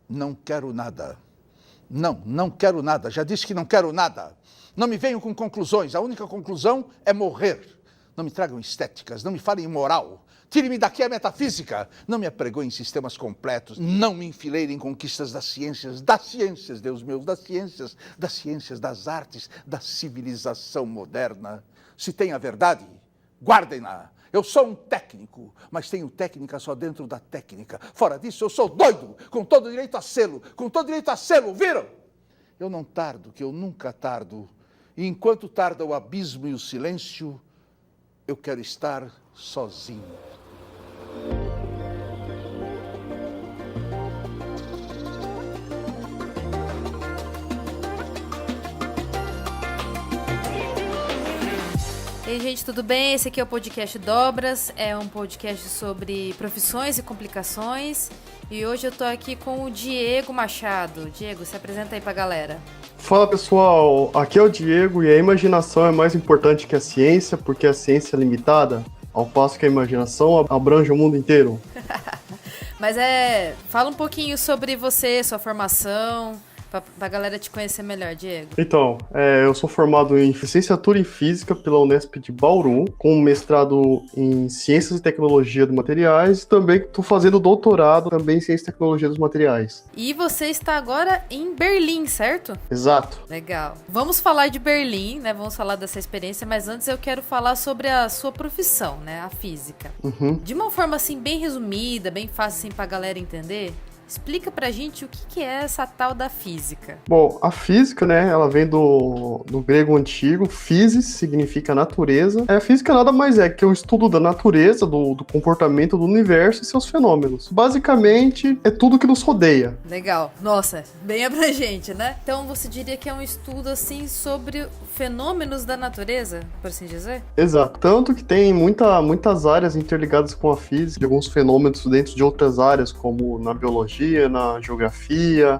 Não quero nada. Não quero nada. Já disse que não quero nada. Não me venham com conclusões. A única conclusão é morrer. Não me tragam estéticas. Não me falem em moral. Tire-me daqui a metafísica. Não me apregoem sistemas completos. Não me enfileirem em conquistas das ciências, Deus meu, das ciências, das artes, da civilização moderna. Se tem a verdade, guardem-na. Eu sou um técnico, mas tenho técnica só dentro da técnica. Fora disso, eu sou doido, com todo direito a selo, viram? Eu não tardo, que eu nunca tardo. E enquanto tarda o abismo e o silêncio, eu quero estar sozinho. Ei, gente, tudo bem? Esse aqui é o podcast Dobras, é um podcast sobre profissões e complicações. E hoje eu tô aqui com o Diego Machado. Diego, se apresenta aí pra galera. Fala pessoal, aqui é o Diego e a imaginação é mais importante que a ciência, porque a ciência é limitada, ao passo que a imaginação abrange o mundo inteiro. Mas fala um pouquinho sobre você, sua formação, pra galera te conhecer melhor, Diego. Então, eu sou formado em licenciatura em Física pela Unesp de Bauru, com mestrado em Ciências e Tecnologia dos Materiais, e também estou fazendo doutorado também em Ciências e Tecnologia dos Materiais. E você está agora em Berlim, certo? Exato. Legal. Vamos falar de Berlim, né? Vamos falar dessa experiência, mas antes eu quero falar sobre a sua profissão, né? A física. Uhum. De uma forma assim bem resumida, bem fácil assim pra galera entender, explica pra gente o que é essa tal da física. Bom, a física, né, ela vem do grego antigo, physis significa natureza. A física nada mais é que o estudo da natureza, do comportamento do universo e seus fenômenos. Basicamente, é tudo que nos rodeia. Legal. Nossa, bem abrangente, né? Então você diria que é um estudo assim sobre fenômenos da natureza, por assim dizer? Exato. Tanto que tem muitas áreas interligadas com a física, alguns fenômenos dentro de outras áreas, como na biologia, na geografia,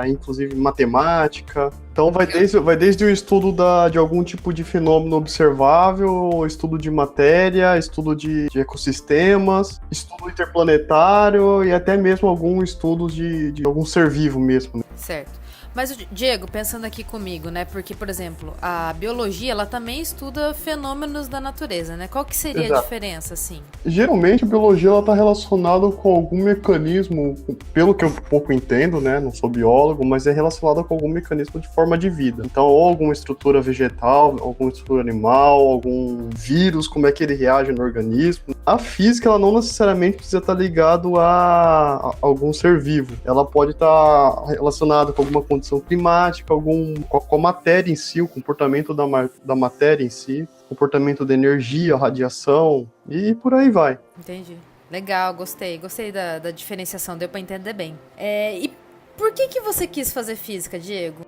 inclusive matemática. Então vai desde o estudo de algum tipo de fenômeno observável, estudo de matéria, estudo de ecossistemas, estudo interplanetário e até mesmo algum estudo de algum ser vivo mesmo. Né? Certo. Mas, Diego, pensando aqui comigo, né? Porque, por exemplo, a biologia, ela também estuda fenômenos da natureza, né? Qual que seria Exato. a diferença, assim? Geralmente, a biologia está relacionada com algum mecanismo, pelo que eu pouco entendo, né? Não sou biólogo, mas é relacionada com algum mecanismo de forma de vida. Então, ou alguma estrutura vegetal, alguma estrutura animal, algum vírus, como é que ele reage no organismo. A física, ela não necessariamente precisa estar ligado a algum ser vivo. Ela pode estar relacionada com alguma condição climática, com a matéria em si, o comportamento da matéria em si, comportamento da energia, radiação e por aí vai. Entendi. Legal, gostei da diferenciação, deu pra entender bem. E por que você quis fazer física, Diego?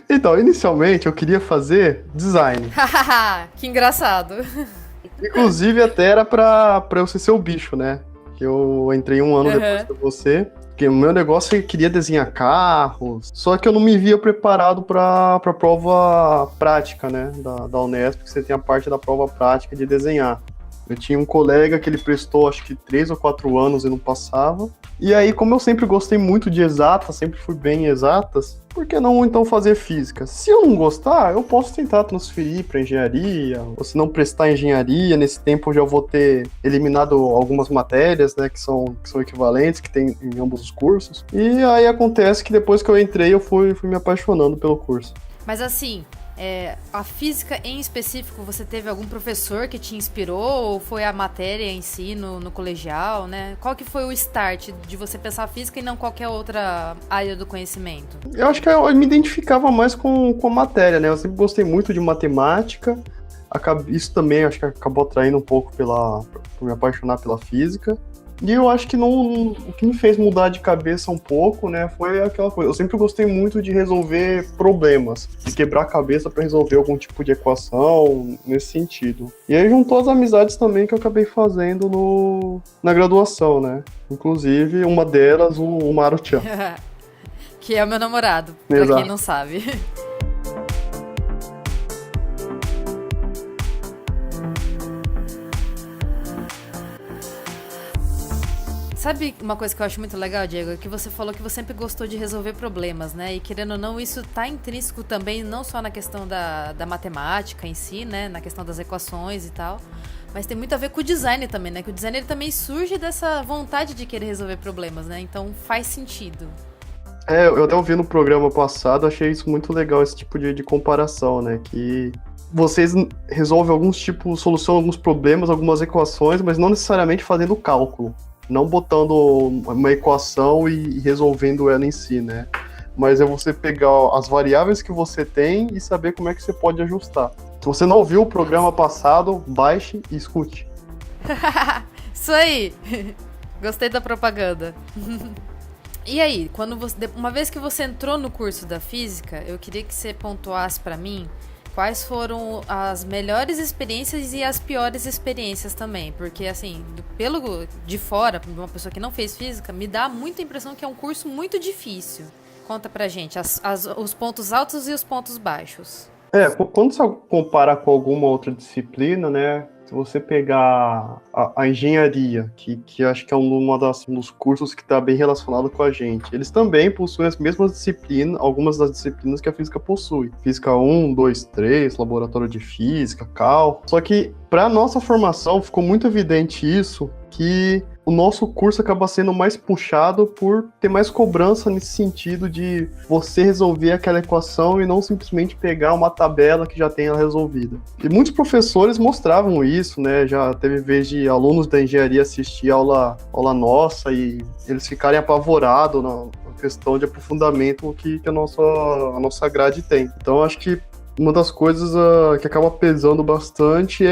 Então, inicialmente eu queria fazer design. Que engraçado. Inclusive até era pra eu ser seu bicho, né? Que eu entrei um ano depois de você. Porque o meu negócio é que queria desenhar carros, só que eu não me via preparado para a prova prática, né, da Unesp, que você tem a parte da prova prática de desenhar. Eu tinha um colega que ele prestou acho que 3 ou 4 anos e não passava. E aí, como eu sempre gostei muito de exatas, sempre fui bem em exatas, por que não então fazer física? Se eu não gostar, eu posso tentar transferir para engenharia, ou se não prestar engenharia, nesse tempo eu já vou ter eliminado algumas matérias, né, que são equivalentes, que tem em ambos os cursos. E aí acontece que depois que eu entrei, eu fui me apaixonando pelo curso. Mas assim, a física em específico, você teve algum professor que te inspirou ou foi a matéria em si no colegial, né? Qual que foi o start de você pensar física e não qualquer outra área do conhecimento? Eu acho que eu me identificava mais com a matéria, né? Eu sempre gostei muito de matemática. Isso também acho que acabou atraindo um pouco por me apaixonar pela física. E eu acho que o que me fez mudar de cabeça um pouco, né, foi aquela coisa. Eu sempre gostei muito de resolver problemas, de quebrar a cabeça para resolver algum tipo de equação nesse sentido. E aí juntou as amizades também que eu acabei fazendo na graduação, né? Inclusive, uma delas, o Maru-chan. Que é o meu namorado, pra Exato. quem não sabe. Sabe uma coisa que eu acho muito legal, Diego? É que você falou que você sempre gostou de resolver problemas, né? E querendo ou não, isso tá intrínseco também, não só na questão da matemática em si, né? Na questão das equações e tal. Mas tem muito a ver com o design também, né? Que o design ele também surge dessa vontade de querer resolver problemas, né? Então faz sentido. Eu até ouvi no programa passado, achei isso muito legal, esse tipo de comparação, né? Que vocês resolvem alguns tipos, solucionam alguns problemas, algumas equações, mas não necessariamente fazendo cálculo. Não botando uma equação e resolvendo ela em si, né? Mas é você pegar as variáveis que você tem e saber como é que você pode ajustar. Se você não ouviu o programa passado, baixe e escute. Isso aí! Gostei da propaganda. E aí, uma vez que você entrou no curso da física, eu queria que você pontuasse pra mim quais foram as melhores experiências e as piores experiências também. Porque, assim, pelo de fora, uma pessoa que não fez física, me dá muita impressão que é um curso muito difícil. Conta pra gente os pontos altos e os pontos baixos. Quando você compara com alguma outra disciplina, né? Se você pegar a engenharia, que acho que é um dos cursos que está bem relacionado com a gente, eles também possuem as mesmas disciplinas, algumas das disciplinas que a física possui. Física 1, 2, 3, laboratório de física, cálculo. Só que, para nossa formação, ficou muito evidente isso, que o nosso curso acaba sendo mais puxado por ter mais cobrança nesse sentido de você resolver aquela equação e não simplesmente pegar uma tabela que já tem ela resolvida. E muitos professores mostravam isso, né? Já teve vez de alunos da engenharia assistir aula nossa e eles ficarem apavorados na questão de aprofundamento que a nossa grade tem. Então, acho que uma das coisas que acaba pesando bastante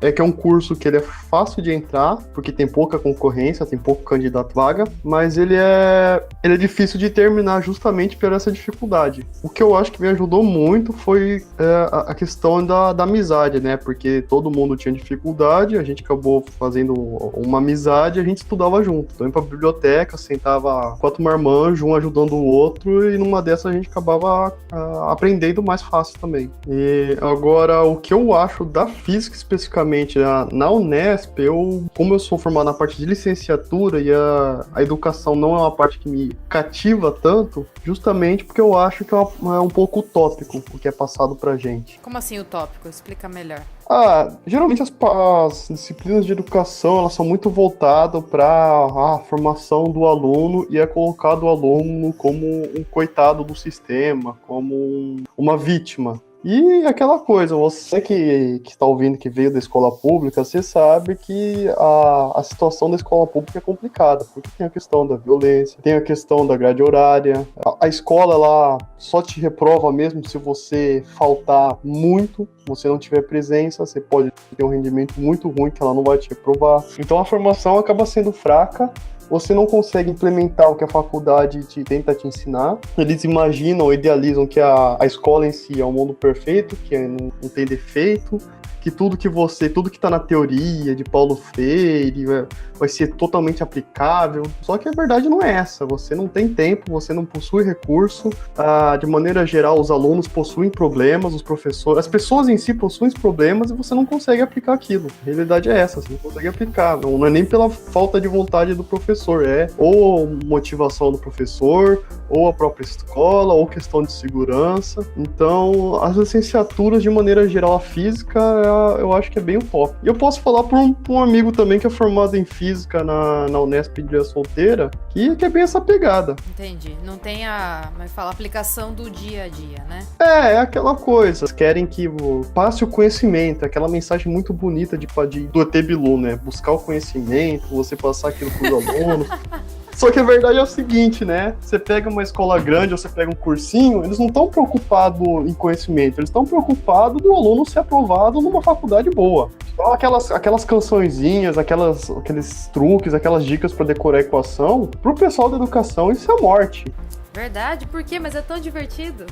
é que é um curso que ele é fácil de entrar, porque tem pouca concorrência, tem pouco candidato vaga, mas ele é difícil de terminar justamente por essa dificuldade. O que eu acho que me ajudou muito foi a questão da amizade, né? Porque todo mundo tinha dificuldade, a gente acabou fazendo uma amizade e a gente estudava junto. Então, ia pra biblioteca, sentava 4 marmanjos, um ajudando o outro, e numa dessas a gente acabava aprendendo mais fácil também. E agora, o que eu acho da física especificamente, na Unesp, como eu sou formado na parte de licenciatura e a educação não é uma parte que me cativa tanto, justamente porque eu acho que é um pouco utópico o que é passado pra gente. Como assim utópico? Explica melhor. Geralmente as disciplinas de educação, elas são muito voltadas para a formação do aluno e é colocado o aluno como um coitado do sistema, como uma vítima. E aquela coisa, você que está ouvindo, que veio da escola pública, você sabe que a situação da escola pública é complicada, porque tem a questão da violência, tem a questão da grade horária, a escola ela só te reprova mesmo se você faltar muito, você não tiver presença, você pode ter um rendimento muito ruim que ela não vai te reprovar. Então a formação acaba sendo fraca, você não consegue implementar o que a faculdade tenta te ensinar. Eles imaginam, idealizam que a escola em si é um mundo perfeito, que não tem defeito, que tudo que está na teoria de Paulo Freire vai ser totalmente aplicável. Só que a verdade não é essa. Você não tem tempo, você não possui recurso. De maneira geral, os alunos possuem problemas, os professores, as pessoas em si possuem problemas e você não consegue aplicar aquilo. A realidade é essa, você não consegue aplicar. Não é nem pela falta de vontade do professor, é ou motivação do professor, ou a própria escola, ou questão de segurança. Então, as licenciaturas, de maneira geral, a física, eu acho que é bem o top. E eu posso falar por um amigo também que é formado em física na Unesp de Ilha Solteira, que é bem essa pegada. Entendi. Não tem a aplicação do dia a dia, né? É aquela coisa. Eles querem que passe o conhecimento, aquela mensagem muito bonita do ET Bilu, né? Buscar o conhecimento, você passar aquilo para os alunos. Só que a verdade é o seguinte, né? Você pega uma escola grande ou você pega um cursinho, eles não estão preocupados em conhecimento, eles estão preocupados do aluno ser aprovado numa faculdade boa. Então aquelas cançõezinhas, aqueles truques, aquelas dicas para decorar a equação, pro pessoal da educação isso é morte. Verdade? Por quê? Mas é tão divertido.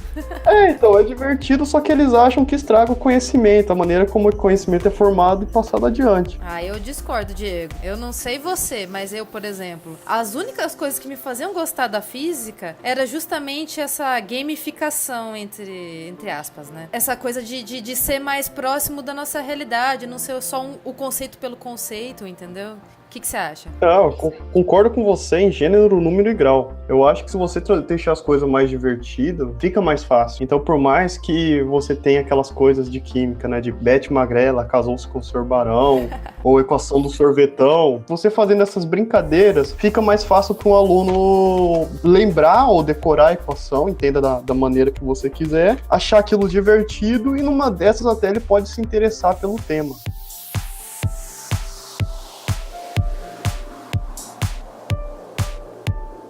Então, é divertido, só que eles acham que estraga o conhecimento, a maneira como o conhecimento é formado e passado adiante. Eu discordo, Diego. Eu não sei você, mas eu, por exemplo, as únicas coisas que me faziam gostar da física era justamente essa gamificação, entre aspas, né? Essa coisa de ser mais próximo da nossa realidade, não ser só o conceito pelo conceito, entendeu? O que você acha? Eu concordo com você em gênero, número e grau. Eu acho que se você deixar as coisas mais divertidas, fica mais fácil. Então, por mais que você tenha aquelas coisas de química, né, de Bete Magrela casou-se com o Sr. Barão, ou equação do sorvetão, você fazendo essas brincadeiras, fica mais fácil para um aluno lembrar ou decorar a equação, entenda da maneira que você quiser, achar aquilo divertido e numa dessas até ele pode se interessar pelo tema.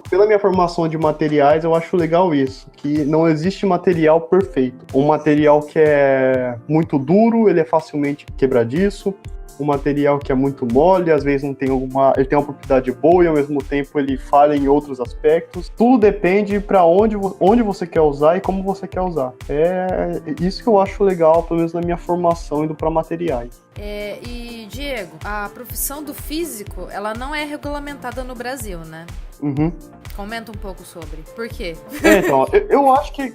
Pela minha formação de materiais, eu acho legal isso, que não existe material perfeito. Um material que é muito duro, ele é facilmente quebradiço. Um material que é muito mole, às vezes ele tem uma propriedade boa e ao mesmo tempo ele falha em outros aspectos. Tudo depende para onde você quer usar e como você quer usar. É isso que eu acho legal, pelo menos na minha formação indo para materiais. E Diego, a profissão do físico, ela não é regulamentada no Brasil, né? Uhum. Comenta um pouco sobre. Por quê? Então, eu acho que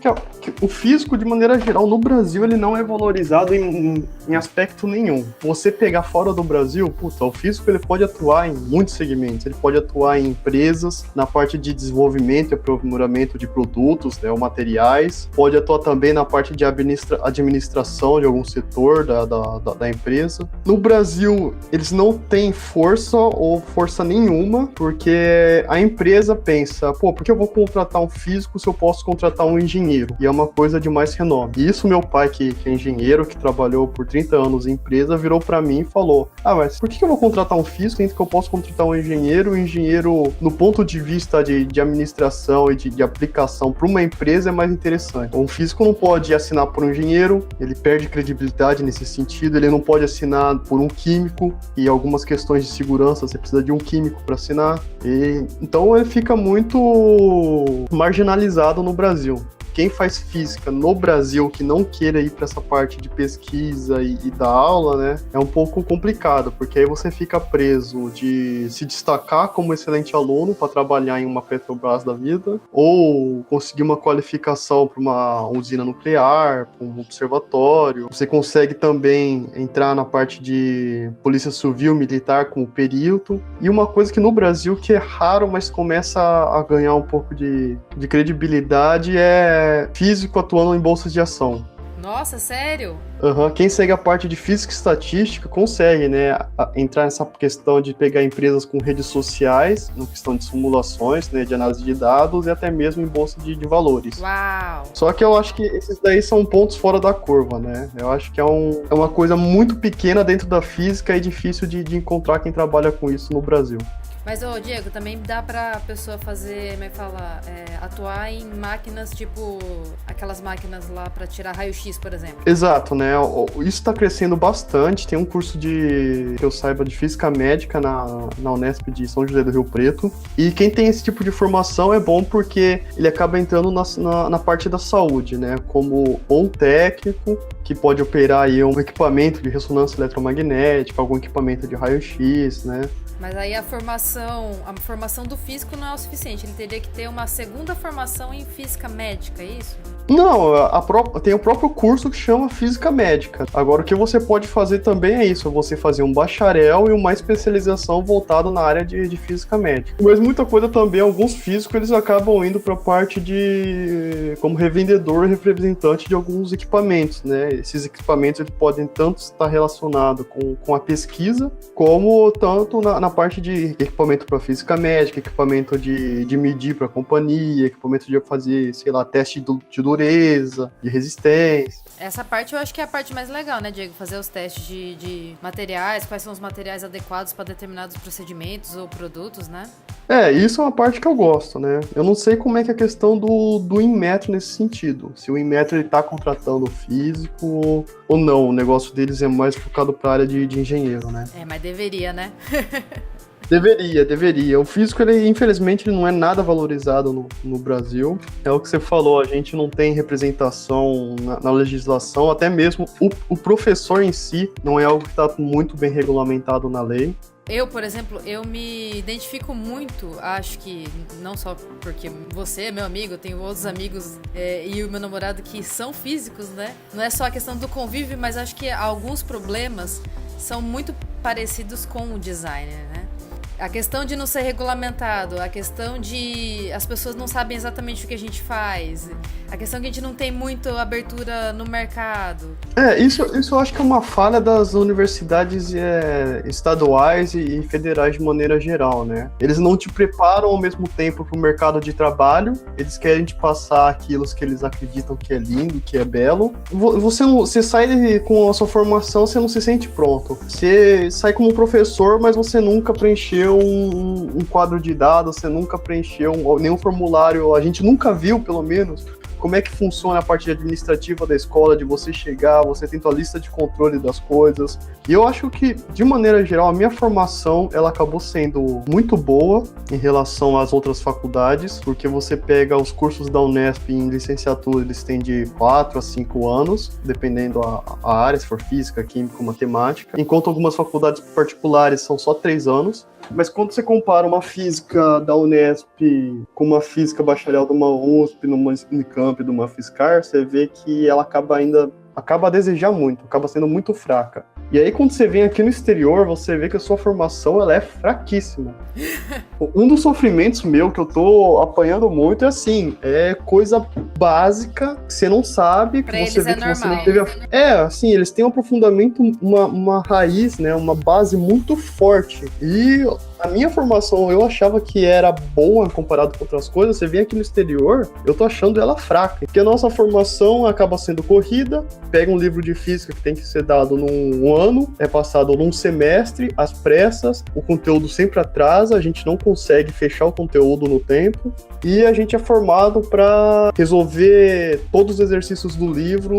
o físico, de maneira geral, no Brasil, ele não é valorizado em aspecto nenhum. Você pegar fora do Brasil, o físico ele pode atuar em muitos segmentos. Ele pode atuar em empresas, na parte de desenvolvimento e aprimoramento de produtos, né, ou materiais. Pode atuar também na parte de administração de algum setor da empresa. No Brasil, eles não têm força ou força nenhuma, porque a empresa pensa, por que eu vou contratar um físico se eu posso contratar um engenheiro? E é uma coisa de mais renome. E isso meu pai, que é engenheiro, que trabalhou por 30 anos em empresa, virou pra mim e falou, mas por que eu vou contratar um físico sendo que eu posso contratar um engenheiro? O engenheiro, no ponto de vista de administração e de aplicação para uma empresa, é mais interessante. Um físico não pode assinar por um engenheiro, ele perde credibilidade nesse sentido, ele não pode assinar por um químico, e algumas questões de segurança você precisa de um químico para assinar. Então ele fica muito marginalizado no Brasil. Quem faz física no Brasil que não queira ir para essa parte de pesquisa e da aula, né, é um pouco complicado, porque aí você fica preso de se destacar como excelente aluno para trabalhar em uma Petrobras da vida, ou conseguir uma qualificação para uma usina nuclear, para um observatório. Você consegue também entrar na parte de polícia civil, militar como perito. E uma coisa que no Brasil que é raro, mas começa a ganhar um pouco de credibilidade é físico atuando em bolsas de ação. Nossa, sério? Quem segue a parte de física e estatística consegue, né, entrar nessa questão de pegar empresas com redes sociais, na questão de simulações, né, de análise de dados e até mesmo em bolsa de valores. Uau! Só que eu acho que esses daí são pontos fora da curva, né? Eu acho que é uma coisa muito pequena dentro da física e difícil de encontrar quem trabalha com isso no Brasil. Mas, Diego, também dá pra pessoa fazer, atuar em máquinas, tipo, aquelas máquinas lá pra tirar raio-x, por exemplo. Exato, né? Isso tá crescendo bastante. Tem um curso que eu saiba, de física médica na Unesp de São José do Rio Preto. E quem tem esse tipo de formação é bom porque ele acaba entrando na parte da saúde, né? Como um técnico que pode operar aí um equipamento de ressonância eletromagnética, algum equipamento de raio-x, né? Mas aí a formação do físico não é o suficiente, ele teria que ter uma segunda formação em física médica, é isso? Não, tem o próprio curso que chama Física Médica. Agora, o que você pode fazer também é isso, você fazer um bacharel e uma especialização voltada na área de Física Médica. Mas muita coisa também, alguns físicos, eles acabam indo para a parte como revendedor e representante de alguns equipamentos, né? Esses equipamentos eles podem tanto estar relacionados com a pesquisa, como tanto na parte de equipamento para Física Médica, equipamento de medir para companhia, equipamento de fazer, teste de dureza, de resistência. Essa parte eu acho que é a parte mais legal, né, Diego? Fazer os testes de materiais, quais são os materiais adequados para determinados procedimentos ou produtos, né? Isso é uma parte que eu gosto, né? Eu não sei como é que é a questão do Inmetro nesse sentido. Se o Inmetro ele tá contratando físico ou não. O negócio deles é mais focado para a área de engenheiro, né? Mas deveria, né? Deveria. O físico, infelizmente, ele não é nada valorizado no Brasil. É o que você falou, a gente não tem representação na legislação, até mesmo o professor em si não é algo que está muito bem regulamentado na lei. Eu, por exemplo, eu me identifico muito, acho que não só porque você é meu amigo, eu tenho outros amigos e o meu namorado que são físicos, né? Não é só a questão do convívio, mas acho que alguns problemas são muito parecidos com o designer, né? A questão de não ser regulamentado, a questão de as pessoas não sabem exatamente o que a gente faz, a questão que a gente não tem muito abertura no mercado. Isso eu acho que é uma falha das universidades estaduais e federais de maneira geral, né? Eles não te preparam ao mesmo tempo para o mercado de trabalho, eles querem te passar aquilo que eles acreditam que é lindo, que é belo. Você sai com a sua formação, você não se sente pronto. Você sai como professor, mas você nunca preencheu um quadro de dados, você nunca preencheu nenhum formulário, a gente nunca viu, pelo menos, como é que funciona a parte administrativa da escola, de você chegar, você tem tua lista de controle das coisas. E eu acho que, de maneira geral, a minha formação, ela acabou sendo muito boa em relação às outras faculdades, porque você pega os cursos da Unesp em licenciatura, eles têm de 4 a 5 anos, dependendo a área, se for física, química ou matemática, enquanto algumas faculdades particulares são só 3 anos. Mas quando você compara uma física da Unesp com uma física bacharel de uma USP, numa Unicamp, de uma Fiscar, você vê que ela acaba a desejar muito, acaba sendo muito fraca. E aí quando você vem aqui no exterior, você vê que a sua formação ela é fraquíssima. Um dos sofrimentos meu que eu tô apanhando muito é assim, é coisa básica que você não sabe, que pra você eles vê é que normal. você não teve assim, eles têm um aprofundamento, uma raiz, né, uma base muito forte. E a minha formação, eu achava que era boa comparado com outras coisas. Você vem aqui no exterior, eu tô achando ela fraca. Porque a nossa formação acaba sendo corrida, pega um livro de física que tem que ser dado num ano, é passado num semestre, às pressas, o conteúdo sempre atrasa, a gente não consegue fechar o conteúdo no tempo, e a gente é formado para resolver todos os exercícios do livro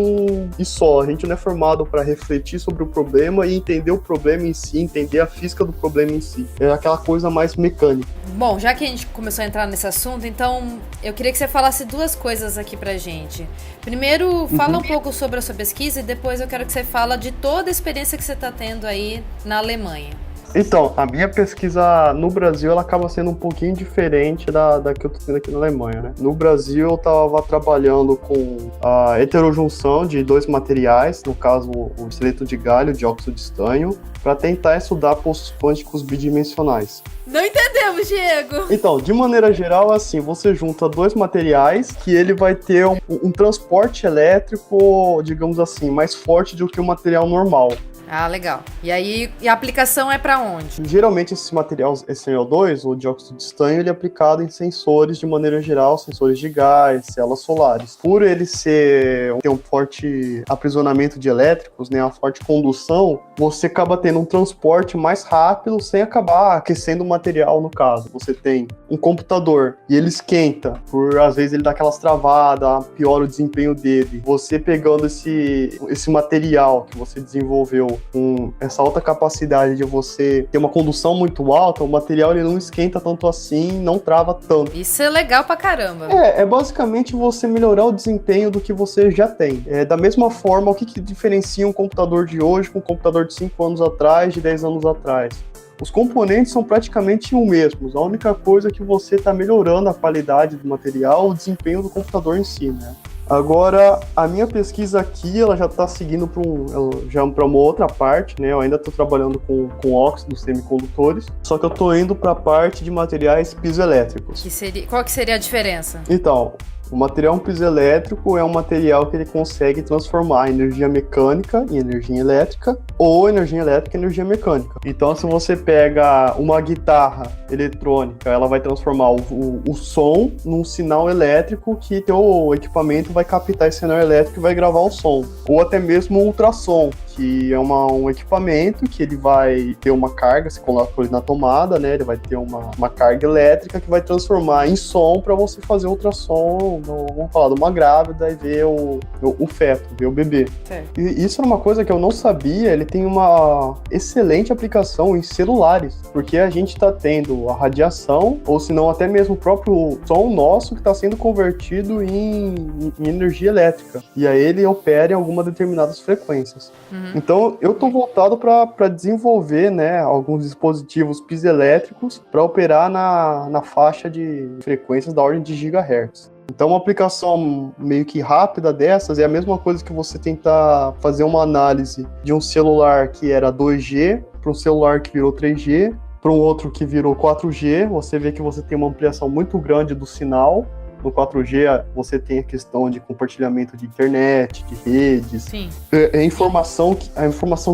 e só. A gente não é formado para refletir sobre o problema e entender o problema em si, entender a física do problema em si. É aquela coisa mais mecânica. Bom, já que a gente começou a entrar nesse assunto, então eu queria que você falasse duas coisas aqui pra gente. Primeiro, fala um pouco sobre a sua pesquisa e depois eu quero que você fale de toda a experiência que você está tendo aí na Alemanha. Então, a minha pesquisa no Brasil, ela acaba sendo um pouquinho diferente da que eu tô tendo aqui na Alemanha, né? No Brasil, eu estava trabalhando com a heterojunção de 2 materiais, no caso, o estileto de galho, o dióxido de estanho, para tentar estudar poços quânticos bidimensionais. Não entendemos, Diego! Então, de maneira geral, assim, você junta 2 materiais que ele vai ter um transporte elétrico, digamos assim, mais forte do que o material normal. Ah, legal. E aí, a aplicação é pra onde? Geralmente esse material, esse NO2, o dióxido de estanho, ele é aplicado em sensores de maneira geral, sensores de gás, células solares. Por ele ter um forte aprisionamento de elétricos, né, uma forte condução, você acaba tendo um transporte mais rápido sem acabar aquecendo o material, no caso. Você tem um computador e ele esquenta, às vezes ele dá aquelas travadas, piora o desempenho dele. Você pegando esse material que você desenvolveu com essa alta capacidade de você ter uma condução muito alta, o material ele não esquenta tanto assim, não trava tanto. Isso é legal pra caramba. É basicamente você melhorar o desempenho do que você já tem. Da mesma forma, o que diferencia um computador de hoje com um computador de 5 anos atrás, de 10 anos atrás? Os componentes são praticamente os mesmos. A única coisa é que você está melhorando a qualidade do material, o desempenho do computador em si, né? Agora, a minha pesquisa aqui, ela já está seguindo para uma outra parte, né? Eu ainda estou trabalhando com óxidos semicondutores, só que eu estou indo para a parte de materiais piezoelétricos. Qual que seria a diferença? Então, o material piezoelétrico é um material que ele consegue transformar energia mecânica em energia elétrica ou energia elétrica em energia mecânica. Então, se você pega uma guitarra eletrônica, ela vai transformar o som num sinal elétrico que teu equipamento vai captar esse sinal elétrico e vai gravar o som. Ou até mesmo o ultrassom, que é um equipamento que ele vai ter uma carga, você coloca ele na tomada, né? Ele vai ter uma carga elétrica que vai transformar em som para você fazer ultrassom, vamos falar, de uma grávida e ver o feto, ver o bebê. Certo. E isso era uma coisa que eu não sabia, ele tem uma excelente aplicação em celulares, porque a gente está tendo a radiação, ou se não até mesmo o próprio som nosso que está sendo convertido em energia elétrica. E aí ele opera em algumas determinadas frequências. Então, eu estou voltado para desenvolver, né, alguns dispositivos piezoelétricos para operar na faixa de frequências da ordem de gigahertz. Então, uma aplicação meio que rápida dessas é a mesma coisa que você tentar fazer uma análise de um celular que era 2G para um celular que virou 3G, para um outro que virou 4G, você vê que você tem uma ampliação muito grande do sinal. No 4G você tem a questão de compartilhamento de internet, de redes. Sim. A informação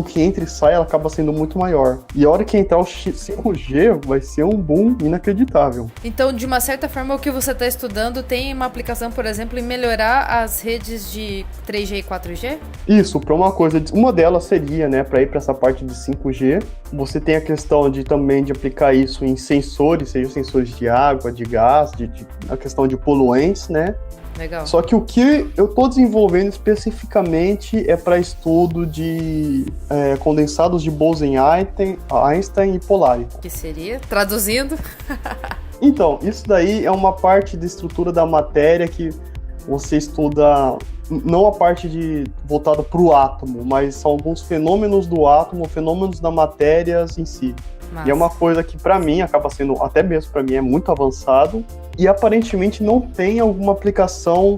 que entra e sai, ela acaba sendo muito maior. E a hora que entrar o 5G, vai ser um boom inacreditável. Então, de uma certa forma, o que você está estudando tem uma aplicação, por exemplo, em melhorar as redes de 3G e 4G? Isso, para uma delas seria, né, para ir para essa parte de 5G. Você tem a questão também de aplicar isso em sensores, seja sensores de água, de gás, a questão de poluentes, né? Legal. Só que o que eu estou desenvolvendo especificamente é para estudo de condensados de Bose-Einstein e Polarity. Que seria? Traduzindo? Então, isso daí é uma parte da estrutura da matéria que você estuda, não a parte voltada para o átomo, mas são alguns fenômenos do átomo, fenômenos da matéria em si. Massa. E é uma coisa que para mim acaba sendo, até mesmo para mim, é muito avançado e aparentemente não tem alguma aplicação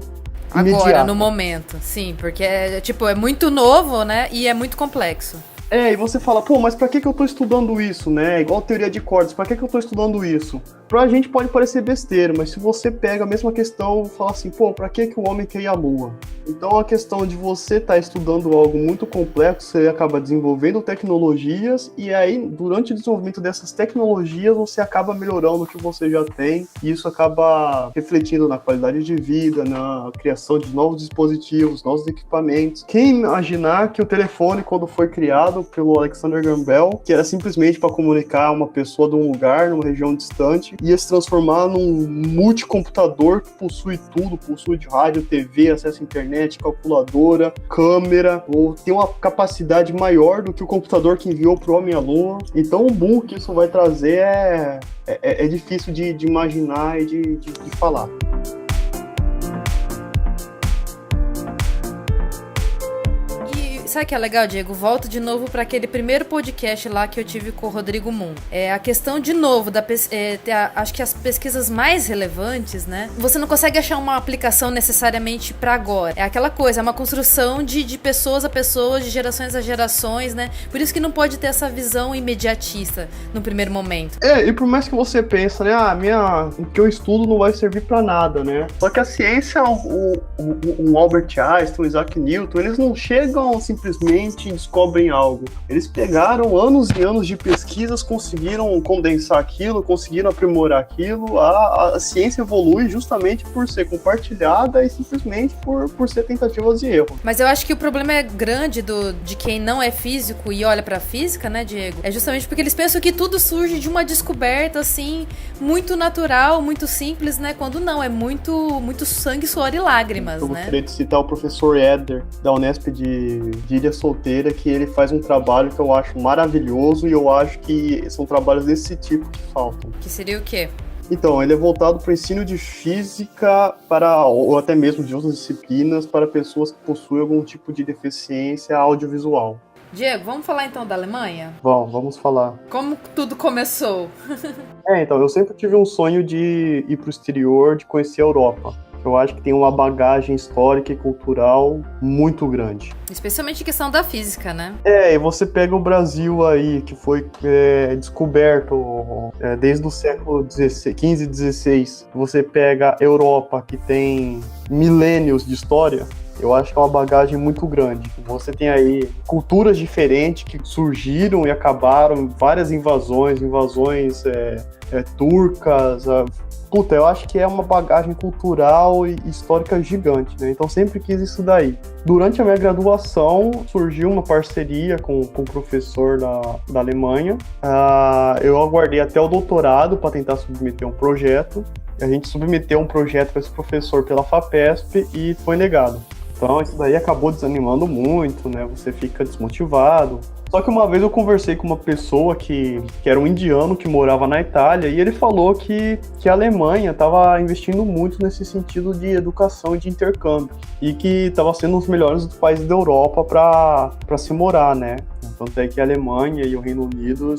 imediata. Agora, no momento, sim, porque é muito novo, né, e é muito complexo. E você fala, pô, mas pra que eu tô estudando isso, né? Igual teoria de cordas, pra que eu tô estudando isso? Pra gente pode parecer besteira, mas se você pega a mesma questão e fala assim, pô, pra que o homem quer ir à Lua? Então a questão de você estar estudando algo muito complexo, você acaba desenvolvendo tecnologias e aí, durante o desenvolvimento dessas tecnologias, você acaba melhorando o que você já tem e isso acaba refletindo na qualidade de vida, na criação de novos dispositivos, novos equipamentos. Quem imaginar que o telefone, quando foi criado pelo Alexander Graham Bell, que era simplesmente para comunicar uma pessoa de um lugar, numa região distante, ia se transformar num multicomputador que possui tudo, possui de rádio, TV, acesso à internet, calculadora, câmera, ou tem uma capacidade maior do que o computador que enviou pro homem à Lua. Então o boom que isso vai trazer é difícil de imaginar e de falar. Sabe o que é legal, Diego? Volto de novo para aquele primeiro podcast lá que eu tive com o Rodrigo Moon. A questão, de novo, acho que as pesquisas mais relevantes, né? Você não consegue achar uma aplicação necessariamente para agora. É aquela coisa, é uma construção de pessoas a pessoas, de gerações a gerações, né? Por isso que não pode ter essa visão imediatista no primeiro momento. E por mais que você pense, né? O que eu estudo não vai servir para nada, né? Só que a ciência, o Albert Einstein, o Isaac Newton, eles não chegam simplesmente descobrem algo. Eles pegaram anos e anos de pesquisas, conseguiram condensar aquilo, conseguiram aprimorar aquilo. A ciência evolui justamente por ser compartilhada e simplesmente por ser tentativas de erro. Mas eu acho que o problema é grande de quem não é físico e olha pra física, né, Diego? É justamente porque eles pensam que tudo surge de uma descoberta, assim, muito natural, muito simples, né? Quando não, é muito, muito sangue, suor e lágrimas, eu né? Eu gostaria de citar o professor Éder, da Unesp de Ilha Solteira, que ele faz um trabalho que eu acho maravilhoso e eu acho que são trabalhos desse tipo que faltam. Que seria o quê? Então, ele é voltado para o ensino de física ou até mesmo de outras disciplinas para pessoas que possuem algum tipo de deficiência audiovisual. Diego, vamos falar então da Alemanha? Vamos falar. Como tudo começou? Então, eu sempre tive um sonho de ir para o exterior, de conhecer a Europa. Eu acho que tem uma bagagem histórica e cultural muito grande. Especialmente em questão da física, né? E você pega o Brasil aí, que foi descoberto desde o século XV e XVI. Você pega a Europa, que tem milênios de história. Eu acho que é uma bagagem muito grande. Você tem aí culturas diferentes que surgiram e acabaram, várias invasões turcas. Eu acho que é uma bagagem cultural e histórica gigante, né? Então sempre quis isso daí. Durante a minha graduação, surgiu uma parceria com um professor da Alemanha. Eu aguardei até o doutorado para tentar submeter um projeto. A gente submeteu um projeto para esse professor pela FAPESP e foi negado. Então isso daí acabou desanimando muito, né? Você fica desmotivado. Só que uma vez eu conversei com uma pessoa que era um indiano que morava na Itália e ele falou que a Alemanha estava investindo muito nesse sentido de educação e de intercâmbio e que estava sendo um dos melhores países da Europa para se morar, né? Tanto é que a Alemanha e o Reino Unido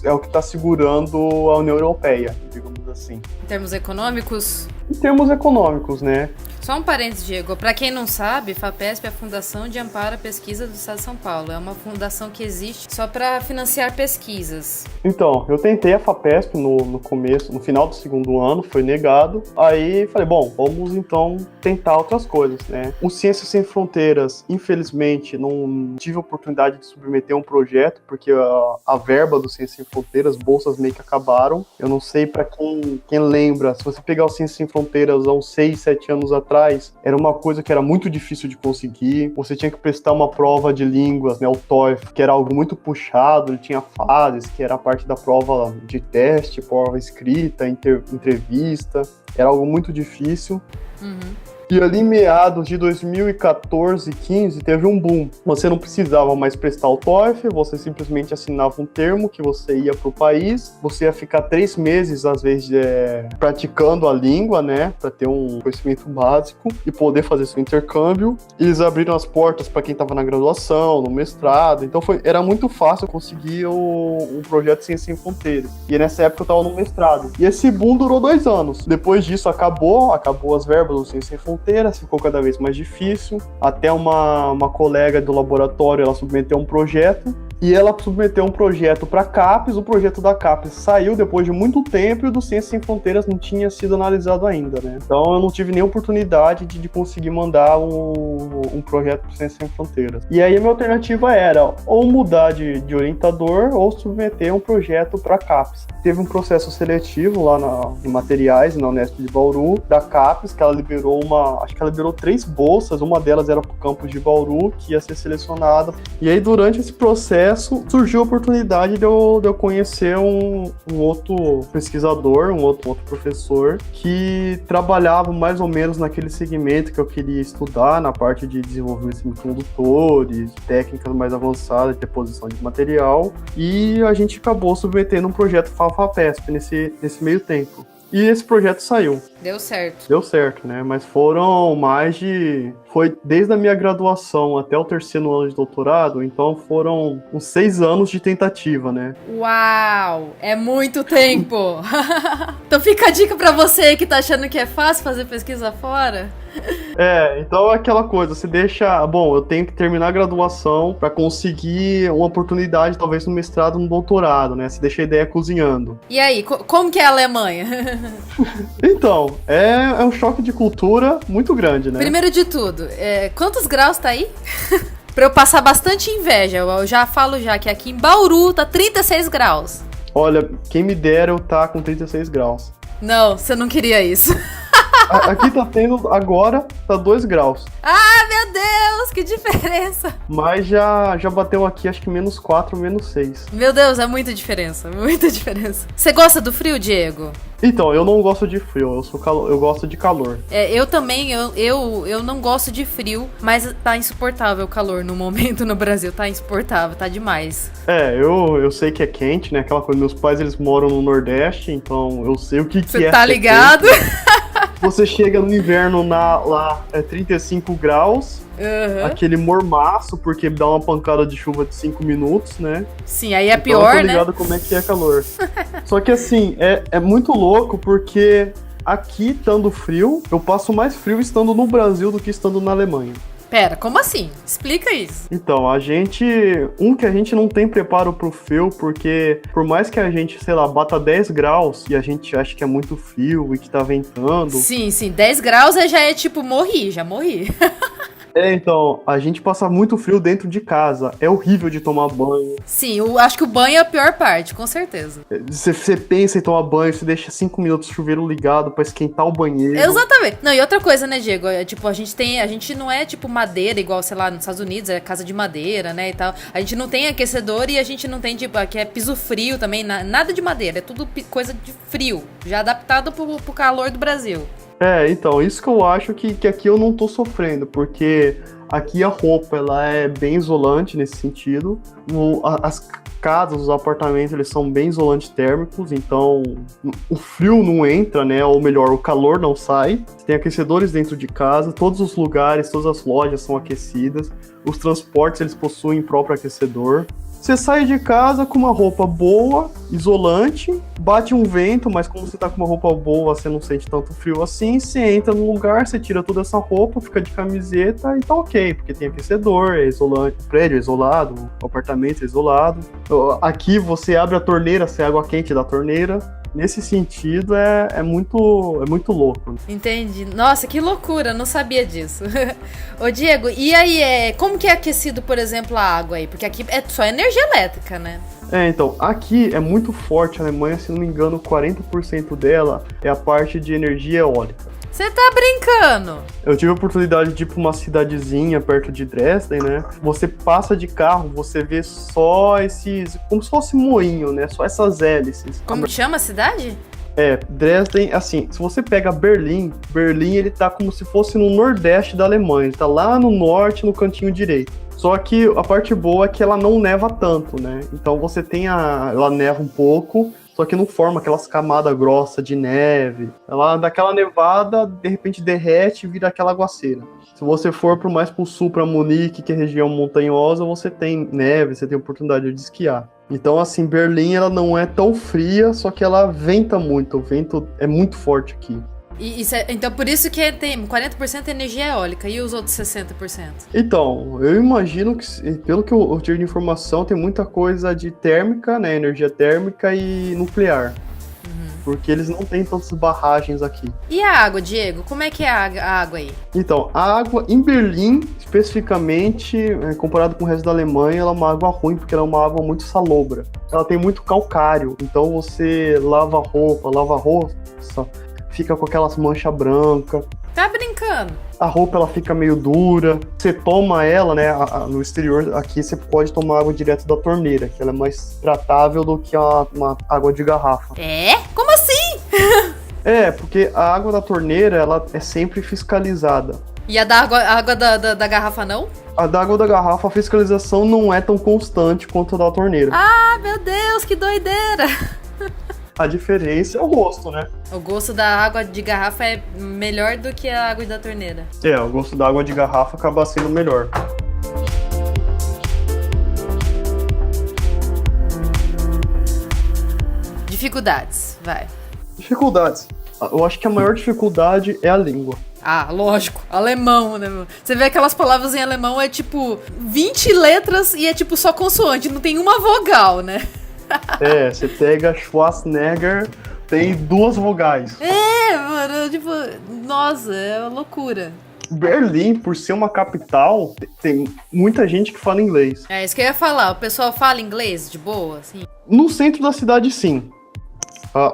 é o que está segurando a União Europeia, digamos assim. Em termos econômicos? Em termos econômicos, né? Só um parênteses, Diego. Para quem não sabe, FAPESP é a Fundação de Amparo à Pesquisa do Estado de São Paulo. É uma fundação que existe só para financiar pesquisas. Então, eu tentei a FAPESP no começo, no final do segundo ano, foi negado. Aí falei, bom, vamos então tentar outras coisas, né? O Ciências Sem Fronteiras, infelizmente, não tive a oportunidade de submeter um projeto, porque a verba do Ciências Sem Fronteiras, bolsas meio que acabaram. Eu não sei para quem lembra, se você pegar o Ciências Sem Fronteiras há uns 6, 7 anos atrás, era uma coisa que era muito difícil de conseguir. Você tinha que prestar uma prova de línguas, né, o TOEFL, que era algo muito puxado, ele tinha fases, que era a parte da prova de teste, prova escrita, entrevista. Era algo muito difícil. E ali em meados de 2014, 15, teve um boom. Você não precisava mais prestar o TOEFL, você simplesmente assinava um termo que você ia para o país, você ia ficar 3 meses, às vezes, praticando a língua, né, para ter um conhecimento básico e poder fazer seu intercâmbio. E eles abriram as portas para quem estava na graduação, no mestrado, então era muito fácil conseguir um projeto de Ciência Sem Fronteiras. E nessa época eu estava no mestrado. E esse boom durou 2 anos. Depois disso acabou as verbas do Ciência Sem Fronteiras, ficou cada vez mais difícil. Até uma colega do laboratório, ela submeteu um projeto, e ela submeteu um projeto para a CAPES. O projeto da CAPES saiu depois de muito tempo e o do Ciências Sem Fronteiras não tinha sido analisado ainda, né? Então eu não tive nem oportunidade de conseguir mandar um projeto para Ciências Sem Fronteiras. E aí a minha alternativa era ou mudar de orientador ou submeter um projeto para a CAPES. Teve um processo seletivo lá em materiais, na Unesp de Bauru, da CAPES, que ela liberou acho que ela liberou 3 bolsas, uma delas era para o campus de Bauru, que ia ser selecionada. E aí durante esse processo surgiu a oportunidade de eu conhecer um outro pesquisador, um outro professor, que trabalhava mais ou menos naquele segmento que eu queria estudar, na parte de desenvolvimento de semicondutores, técnicas mais avançadas de deposição de material, e a gente acabou submetendo um projeto FAPESP nesse meio tempo. E esse projeto saiu. Deu certo. Deu certo, né? Mas foi desde a minha graduação até o 3º ano de doutorado, então foram uns 6 anos de tentativa, né? Uau! É muito tempo! Então fica a dica pra você que tá achando que é fácil fazer pesquisa fora. Então é aquela coisa, você deixa... Bom, eu tenho que terminar a graduação pra conseguir uma oportunidade, talvez no mestrado, no doutorado, né? Você deixa a ideia cozinhando. E aí, como que é a Alemanha? Então, é um choque de cultura muito grande, né? Primeiro de tudo, quantos graus tá aí? Pra eu passar bastante inveja, eu já falo que aqui em Bauru tá 36 graus. Olha, quem me dera eu tá com 36 graus. Não, você não queria isso. Aqui tá tendo, agora, tá 2 graus. Ah, meu Deus, que diferença. Mas já bateu aqui, acho que -4, -6. Meu Deus, é muita diferença, muita diferença. Você gosta do frio, Diego? Então, eu não gosto de frio, eu gosto de calor. Eu também, eu não gosto de frio, mas tá insuportável o calor no momento no Brasil, tá insuportável, tá demais. Eu sei que é quente, né, aquela coisa, meus pais, eles moram no Nordeste, então eu sei o que é. Você tá ligado? Você chega no inverno lá, é 35 graus, aquele mormaço, porque dá uma pancada de chuva de 5 minutos, né? Sim, aí é então, pior, né? Eu tô ligado como é que é calor. Só que assim, é muito louco, porque aqui, estando frio, eu passo mais frio estando no Brasil do que estando na Alemanha. Pera, como assim? Explica isso. Então, que a gente não tem preparo pro frio, porque por mais que a gente, sei lá, bata 10 graus e a gente acha que é muito frio e que tá ventando... Sim, 10 graus já é tipo, já morri. Então, a gente passa muito frio dentro de casa. É horrível de tomar banho. Sim, eu acho que o banho é a pior parte, com certeza. Você pensa em tomar banho, você deixa 5 minutos o chuveiro ligado pra esquentar o banheiro. Exatamente. Não, e outra coisa, né, Diego? Tipo, a gente não é tipo madeira, igual, sei lá, nos Estados Unidos, é casa de madeira, né, e tal. A gente não tem aquecedor e a gente não tem, tipo, aqui é piso frio também, nada de madeira, é tudo coisa de frio, já adaptado pro calor do Brasil. Então, isso que eu acho que aqui eu não tô sofrendo, porque aqui a roupa, ela é bem isolante nesse sentido. As casas, os apartamentos, eles são bem isolantes térmicos, então o frio não entra, né? Ou melhor, o calor não sai. Tem aquecedores dentro de casa, todos os lugares, todas as lojas são aquecidas. Os transportes, eles possuem próprio aquecedor. Você sai de casa com uma roupa boa, isolante, bate um vento, mas como você tá com uma roupa boa, você não sente tanto frio assim, você entra no lugar, você tira toda essa roupa, fica de camiseta e tá ok, porque tem aquecedor, é isolante, o prédio é isolado, o apartamento é isolado. Aqui você abre a torneira, sai água quente da torneira. Nesse sentido, é muito louco. Entendi. Nossa, que loucura, não sabia disso. Ô, Diego, e aí, como que é aquecido, por exemplo, a água aí? Porque aqui é só energia elétrica, né? Então, aqui é muito forte a Alemanha, se não me engano, 40% dela é a parte de energia eólica. Você tá brincando? Eu tive a oportunidade de ir pra uma cidadezinha perto de Dresden, né? Você passa de carro, você vê só esses... como se fosse moinho, né? Só essas hélices. Como chama a cidade? Dresden, assim, se você pega Berlim ele tá como se fosse no nordeste da Alemanha. Ele tá lá no norte, no cantinho direito. Só que a parte boa é que ela não neva tanto, né? Então você tem ela neva um pouco, só que não forma aquelas camadas grossas de neve. Ela dá aquela nevada, de repente derrete e vira aquela aguaceira. Se você for mais pro sul, para Munique, que é região montanhosa, você tem neve, você tem oportunidade de esquiar. Então, assim, Berlim ela não é tão fria, só que ela venta muito. O vento é muito forte aqui. Então, por isso que tem 40% energia eólica e os outros 60%? Então, eu imagino que, pelo que eu tive de informação, tem muita coisa de térmica, né, energia térmica e nuclear. Porque eles não têm tantas barragens aqui. E a água, Diego? Como é que é a água aí? Então, a água em Berlim, especificamente, comparado com o resto da Alemanha, ela é uma água ruim, porque ela é uma água muito salobra. Ela tem muito calcário, então você lava roupa, fica com aquelas manchas brancas. Tá brincando? A roupa ela fica meio dura. Você toma ela, né? No exterior, aqui você pode tomar água direto da torneira, que ela é mais tratável do que uma água de garrafa. Como assim? Porque a água da torneira, ela é sempre fiscalizada. E a água da garrafa não? A da água da garrafa, a fiscalização não é tão constante quanto a da torneira. Ah, meu Deus, que doideira! A diferença é o gosto, né? O gosto da água de garrafa é melhor do que a água da torneira. O gosto da água de garrafa acaba sendo melhor. Dificuldades, vai. Dificuldades. Eu acho que a maior dificuldade é a língua. Ah, lógico. Alemão, né, meu? Você vê aquelas palavras em alemão, é tipo 20 letras e é tipo só consoante, não tem uma vogal, né? Você pega Schwarzenegger, tem 2 vogais. Mano, tipo, nossa, é uma loucura. Berlim, por ser uma capital, tem muita gente que fala inglês. É isso que eu ia falar, o pessoal fala inglês de boa, assim? No centro da cidade, sim.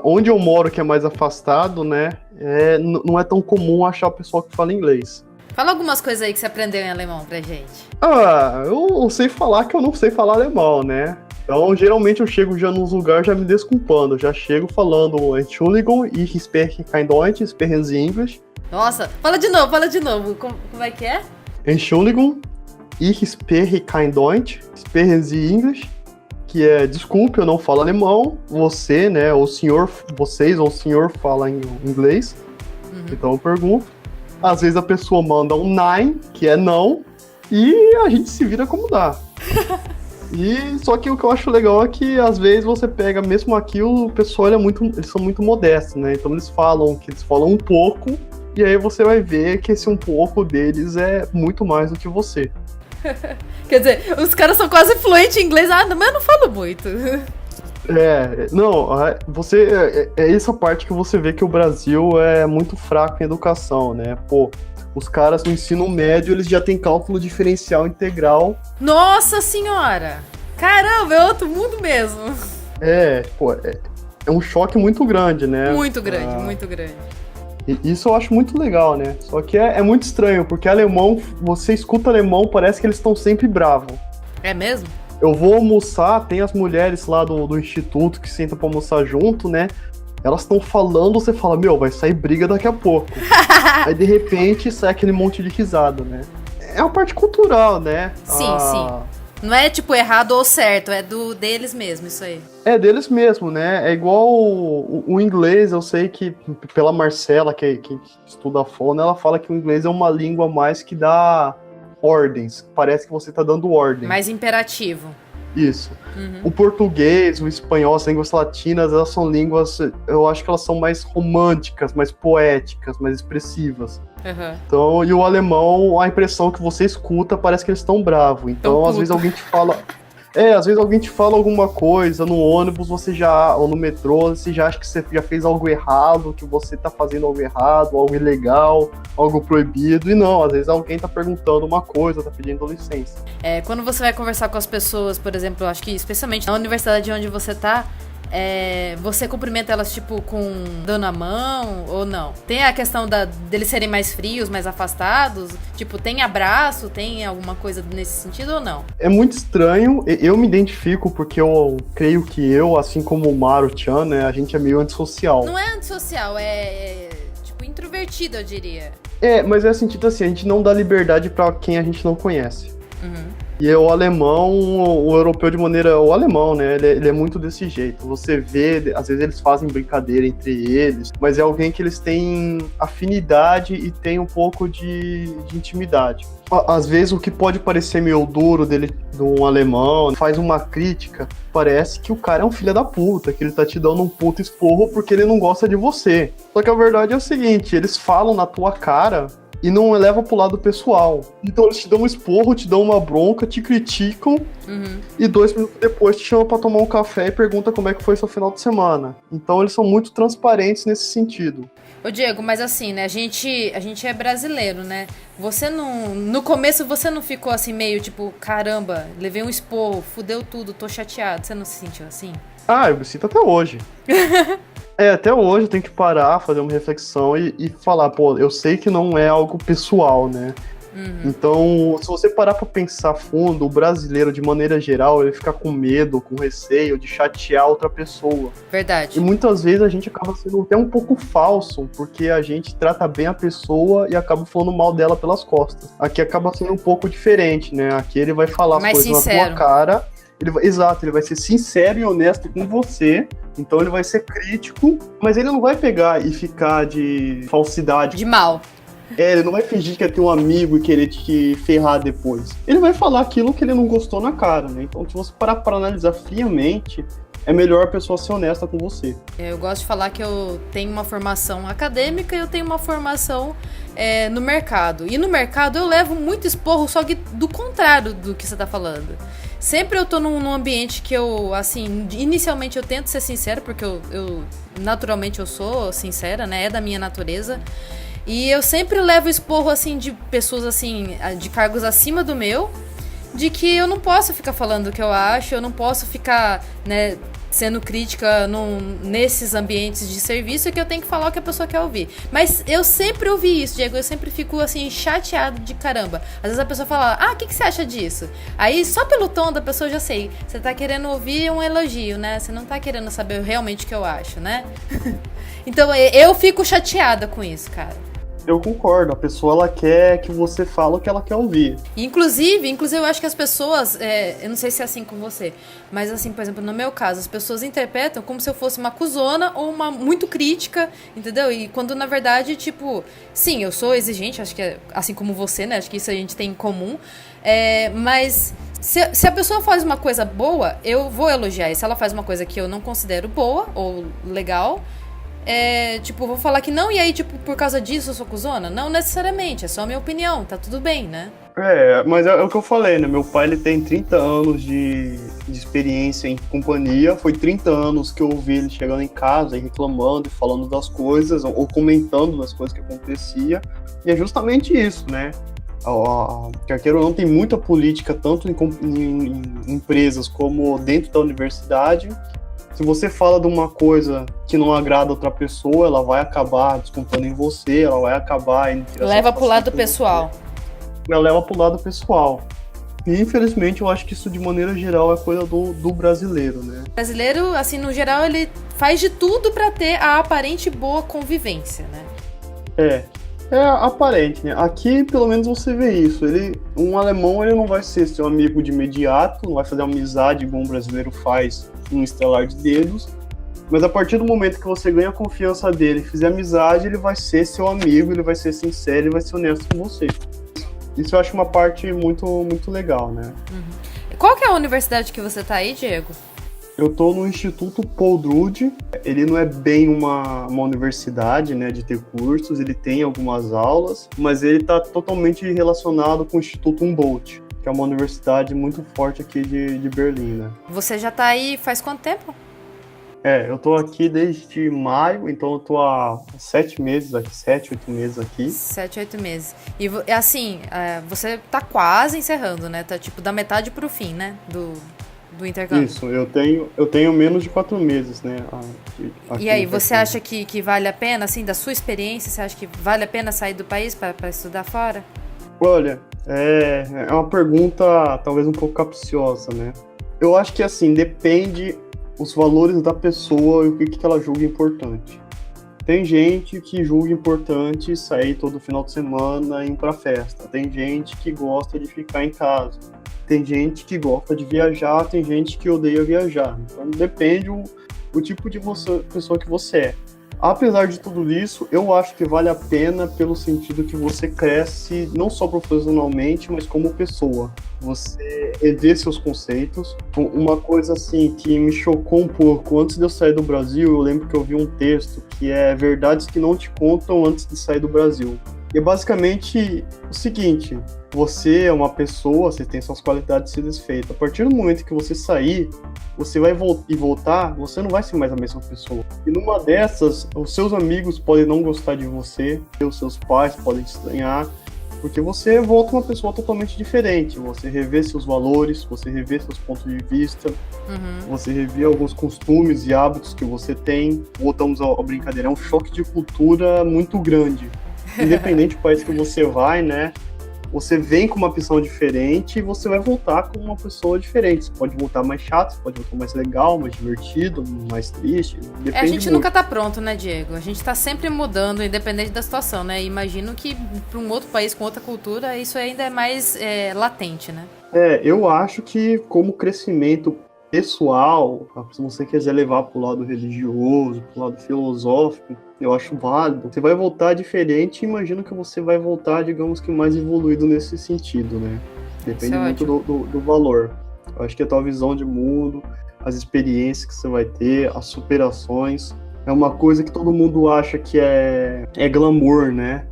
Onde eu moro, que é mais afastado, né, não é tão comum achar o pessoal que fala inglês. Fala algumas coisas aí que você aprendeu em alemão pra gente. Eu sei falar que eu não sei falar alemão, né? Então, geralmente eu chego já nos lugares já me desculpando. Eu já chego falando Entschuldigung, ich spreche kein Deutsch, sprechen Sie English. Nossa, fala de novo. Como é que é? Entschuldigung, ich spreche kein Deutsch, sprechen Sie English. Que é, desculpe, eu não falo alemão. Você, né, vocês ou o senhor fala em inglês. Então eu pergunto. Às vezes a pessoa manda um nein, que é não, e a gente se vira como dá. Só que o que eu acho legal é que às vezes você pega, mesmo aqui, o pessoal eles são muito modestos, né? Então eles falam um pouco, e aí você vai ver que esse um pouco deles é muito mais do que você. Quer dizer, os caras são quase fluentes em inglês, mas eu não falo muito. É essa parte que você vê que o Brasil é muito fraco em educação, né? Os caras no ensino médio, eles já têm cálculo diferencial integral. Nossa senhora! Caramba, é outro mundo mesmo. É um choque muito grande, né? Muito grande. E isso eu acho muito legal, né? Só que é muito estranho, porque alemão, você escuta alemão, parece que eles estão sempre bravos. É mesmo? Eu vou almoçar, tem as mulheres lá do instituto que sentam pra almoçar junto, né? Elas estão falando, você fala, vai sair briga daqui a pouco. Aí, de repente, sai aquele monte de risada, né? É uma parte cultural, né? Sim. Não é, tipo, errado ou certo, é deles mesmo, isso aí. É deles mesmo, né? É igual o inglês, eu sei que, pela Marcela, que estuda a fono, ela fala que o inglês é uma língua mais que dá ordens. Parece que você tá dando ordem. Mais imperativo. Isso. O português, o espanhol, as línguas latinas, elas são línguas, eu acho que elas são mais românticas, mais poéticas, mais expressivas. Então, e o alemão, a impressão que você escuta parece que eles estão bravos. Então, às vezes alguém te fala... às vezes alguém te fala alguma coisa no ônibus, ou no metrô, você já acha que você já fez algo errado, que você tá fazendo algo errado, algo ilegal, algo proibido, e não, às vezes alguém tá perguntando uma coisa, tá pedindo licença. Quando você vai conversar com as pessoas, por exemplo, acho que especialmente na universidade onde você tá, você cumprimenta elas, tipo, dando a mão ou não? Tem a questão deles serem mais frios, mais afastados? Tipo, tem abraço, tem alguma coisa nesse sentido ou não? É muito estranho, eu me identifico porque eu creio que assim como o Maru-chan, né, a gente é meio antissocial. Não é antissocial, tipo, introvertido, eu diria. Mas é sentido assim, a gente não dá liberdade pra quem a gente não conhece. E o alemão, o europeu de maneira... O alemão, né? Ele é muito desse jeito. Você vê, às vezes eles fazem brincadeira entre eles, mas é alguém que eles têm afinidade e tem um pouco de intimidade. Às vezes o que pode parecer meio duro de um alemão, faz uma crítica, parece que o cara é um filho da puta, que ele tá te dando um puto esporro porque ele não gosta de você. Só que a verdade é o seguinte, eles falam na tua cara... e não leva pro lado pessoal. Então eles te dão um esporro, te dão uma bronca, te criticam, e 2 minutos depois te chamam pra tomar um café e pergunta como é que foi seu final de semana. Então eles são muito transparentes nesse sentido. Ô Diego, mas assim, né, a gente é brasileiro, né? Você não... No começo você não ficou assim meio tipo, caramba, levei um esporro, fudeu tudo, tô chateado. Você não se sentiu assim? Eu me sinto até hoje. Até hoje eu tenho que parar, fazer uma reflexão e falar, eu sei que não é algo pessoal, né? Então, se você parar pra pensar fundo, o brasileiro, de maneira geral, ele fica com medo, com receio de chatear outra pessoa. Verdade. E muitas vezes a gente acaba sendo até um pouco falso, porque a gente trata bem a pessoa e acaba falando mal dela pelas costas. Aqui acaba sendo um pouco diferente, né? Aqui ele vai falar as mais coisas sincero. na tua cara. Ele vai ser sincero e honesto com você, então ele vai ser crítico, mas ele não vai pegar e ficar de falsidade. De mal. Ele não vai fingir que é teu amigo e querer te ferrar depois. Ele vai falar aquilo que ele não gostou na cara, né? Então, se você parar pra analisar friamente, é melhor a pessoa ser honesta com você. Eu gosto de falar que eu tenho uma formação acadêmica e eu tenho uma formação no mercado. E no mercado eu levo muito esporro, só que do contrário do que você tá falando. Sempre eu tô num ambiente que eu, assim, inicialmente eu tento ser sincera, porque eu naturalmente eu sou sincera, né? É da minha natureza. E eu sempre levo esporro, assim, de pessoas, assim, de cargos acima do meu, de que eu não posso ficar falando o que eu acho, eu não posso ficar, né, sendo crítica nesses ambientes de serviço, que eu tenho que falar o que a pessoa quer ouvir. Mas eu sempre ouvi isso, Diego, eu sempre fico, assim, chateado de caramba. Às vezes a pessoa fala, o que você acha disso? Aí, só pelo tom da pessoa eu já sei, você tá querendo ouvir um elogio, né? Você não tá querendo saber realmente o que eu acho, né? Então, eu fico chateada com isso, cara. Eu concordo, a pessoa ela quer que você fale o que ela quer ouvir. Inclusive eu acho que as pessoas, eu não sei se é assim com você, mas assim, por exemplo, no meu caso, as pessoas interpretam como se eu fosse uma cuzona ou uma muito crítica, entendeu? E quando na verdade, tipo, sim, eu sou exigente, acho que é assim como você, né? Acho que isso a gente tem em comum, mas se a pessoa faz uma coisa boa, eu vou elogiar. E se ela faz uma coisa que eu não considero boa ou legal, tipo, vou falar que não, e aí, tipo, por causa disso eu sou cuzona? Não necessariamente, é só a minha opinião, tá tudo bem, né? Mas é o que eu falei, né? Meu pai, ele tem 30 anos de experiência em companhia. Foi 30 anos que eu ouvi ele chegando em casa e reclamando e falando das coisas, ou comentando das coisas que acontecia. E é justamente isso, né? Quer queira ou não, tem muita política, tanto em empresas como dentro da universidade. Se você fala de uma coisa que não agrada outra pessoa, ela vai acabar descontando em você, ela vai acabar... Leva pro lado pessoal. Ela leva pro lado pessoal. E, infelizmente, eu acho que isso, de maneira geral, é coisa do brasileiro, né? O brasileiro, assim, no geral, ele faz de tudo pra ter a aparente boa convivência, né? É aparente, né? Aqui, pelo menos, você vê isso. Um alemão, ele não vai ser seu amigo de imediato, não vai fazer amizade igual um brasileiro faz um estalar de dedos, mas a partir do momento que você ganha a confiança dele e fizer amizade, ele vai ser seu amigo, ele vai ser sincero, ele vai ser honesto com você. Isso eu acho uma parte muito, muito legal, né? Qual que é a universidade que você tá aí, Diego? Eu tô no Instituto Paul Drude. Ele não é bem uma universidade, né, de ter cursos, ele tem algumas aulas, mas ele tá totalmente relacionado com o Instituto Humboldt, que é uma universidade muito forte aqui de Berlim, né? Você já tá aí faz quanto tempo? Eu tô aqui desde maio, então eu tô há 7 meses aqui, 7, 8 meses aqui. 7, 8 meses. E assim, você tá quase encerrando, né? Tá tipo da metade pro fim, né? Do intercâmbio. Isso, eu tenho menos de 4 meses, né? Aqui e aí, você acha que vale a pena, assim, da sua experiência, você acha que vale a pena sair do país para estudar fora? Olha, é uma pergunta talvez um pouco capciosa, né? Eu acho que, assim, depende os valores da pessoa e o que ela julga importante. Tem gente que julga importante sair todo final de semana e ir pra festa. Tem gente que gosta de ficar em casa. Tem gente que gosta de viajar, tem gente que odeia viajar. Então depende o tipo de pessoa que você é. Apesar de tudo isso, eu acho que vale a pena pelo sentido que você cresce não só profissionalmente, mas como pessoa. Você rever seus conceitos. Uma coisa assim que me chocou um pouco, antes de eu sair do Brasil, eu lembro que eu vi um texto que é verdades que não te contam antes de sair do Brasil. E é basicamente o seguinte: você é uma pessoa, você tem suas qualidades e seus defeitos. A partir do momento que você sair, você vai voltar, você não vai ser mais a mesma pessoa. E numa dessas, os seus amigos podem não gostar de você, os seus pais podem te estranhar, porque você volta uma pessoa totalmente diferente. Você revê seus valores, você revê seus pontos de vista, você revê alguns costumes e hábitos que você tem. Voltamos à brincadeira, é um choque de cultura muito grande. Independente do país que você vai, né? Você vem com uma pessoa diferente e você vai voltar com uma pessoa diferente. Você pode voltar mais chato, você pode voltar mais legal, mais divertido, mais triste. A gente nunca tá pronto, né, Diego? A gente tá sempre mudando, independente da situação, né? Imagino que para um outro país com outra cultura, isso ainda é mais latente, né? Eu acho que como crescimento pessoal, se você quiser levar pro lado religioso, pro lado filosófico, eu acho válido. Você vai voltar diferente e imagino que você vai voltar, digamos que mais evoluído nesse sentido, né? Depende muito do valor. Eu acho que a tua visão de mundo, as experiências que você vai ter, as superações, é uma coisa que todo mundo acha que é glamour, né?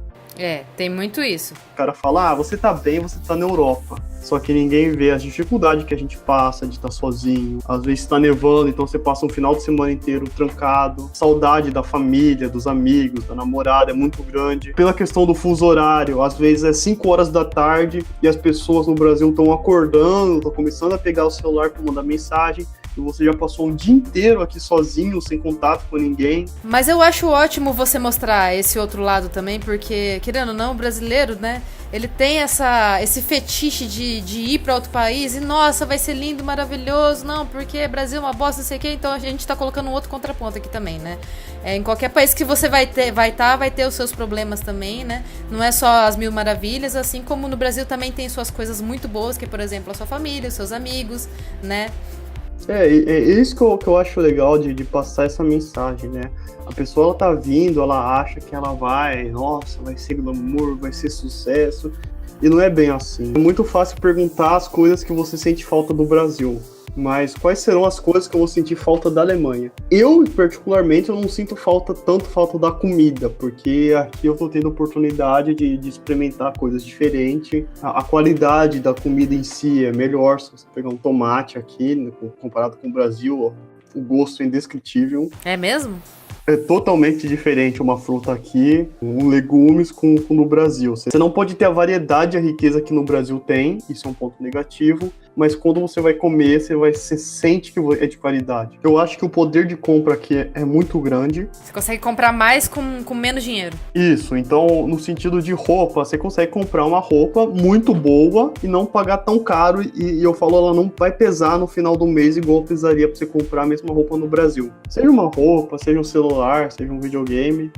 Tem muito isso. O cara fala, você tá bem, você tá na Europa. Só que ninguém vê a dificuldade que a gente passa de estar sozinho. Às vezes tá nevando, então você passa um final de semana inteiro trancado. Saudade da família, dos amigos, da namorada é muito grande. Pela questão do fuso horário, às vezes é 5 horas da tarde e as pessoas no Brasil estão acordando, estão começando a pegar o celular para mandar mensagem. E você já passou um dia inteiro aqui sozinho, sem contato com ninguém. Mas eu acho ótimo você mostrar esse outro lado também, porque, querendo ou não, o brasileiro, né, ele tem esse fetiche de ir para outro país e, nossa, vai ser lindo, maravilhoso, não, porque Brasil é uma bosta, não sei o quê, então a gente tá colocando um outro contraponto aqui também, né. Em qualquer país que você vai ter os seus problemas também, né, não é só as mil maravilhas, assim como no Brasil também tem suas coisas muito boas, que, por exemplo, a sua família, os seus amigos, né. É isso que eu acho legal de passar essa mensagem, né? A pessoa, ela tá vindo, ela acha que ela vai ser glamour, vai ser sucesso, e não é bem assim. É muito fácil perguntar as coisas que você sente falta do Brasil, mas quais serão as coisas que eu vou sentir falta da Alemanha? Eu, particularmente, eu não sinto tanto falta da comida, porque aqui eu tô tendo oportunidade de experimentar coisas diferentes. A qualidade da comida em si é melhor. Se você pegar um tomate aqui, né, comparado com o Brasil, o gosto é indescritível. É mesmo? É totalmente diferente uma fruta aqui, legumes com no Brasil. Você não pode ter a variedade e a riqueza que no Brasil tem, isso é um ponto negativo, mas quando você vai comer, você sente que é de qualidade. Eu acho que o poder de compra aqui é muito grande. Você consegue comprar mais com menos dinheiro. Isso, então no sentido de roupa, você consegue comprar uma roupa muito boa e não pagar tão caro, e eu falo, ela não vai pesar no final do mês igual pesaria pra você comprar a mesma roupa no Brasil. Seja uma roupa, seja um celular, seja um videogame.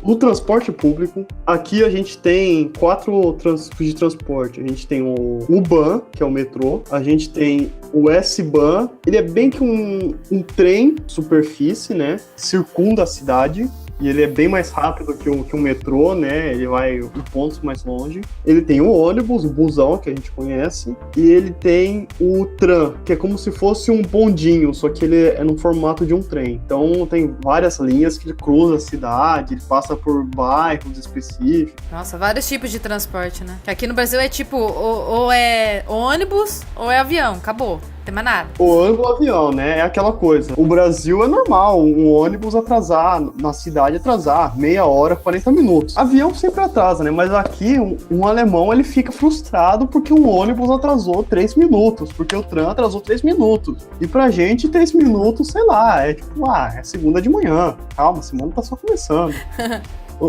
No transporte público, aqui a gente tem 4 tipos de transporte. A gente tem o U-Bahn, que é o metrô. A gente tem o S-Bahn. Ele é bem que um trem superfície, né? Circunda a cidade. e ele é bem mais rápido que um metrô, né? Ele vai em pontos mais longe. Ele tem o ônibus, o busão, que a gente conhece, e ele tem o tram, que é como se fosse um bondinho, só que ele é no formato de um trem. Então tem várias linhas que ele cruza a cidade, ele passa por bairros específicos. Nossa, vários tipos de transporte, né? Que aqui no Brasil é tipo, ou é ônibus ou é avião, acabou. Não tem mais nada. O ônibus ou avião, né? É aquela coisa. O Brasil é normal, um ônibus atrasar, na cidade atrasar, meia hora, 40 minutos. Avião sempre atrasa, né? Mas aqui, um alemão, ele fica frustrado porque um ônibus atrasou 3 minutos, porque o tram atrasou 3 minutos. E pra gente, 3 minutos, sei lá, é tipo, é segunda de manhã. Calma, a semana tá só começando.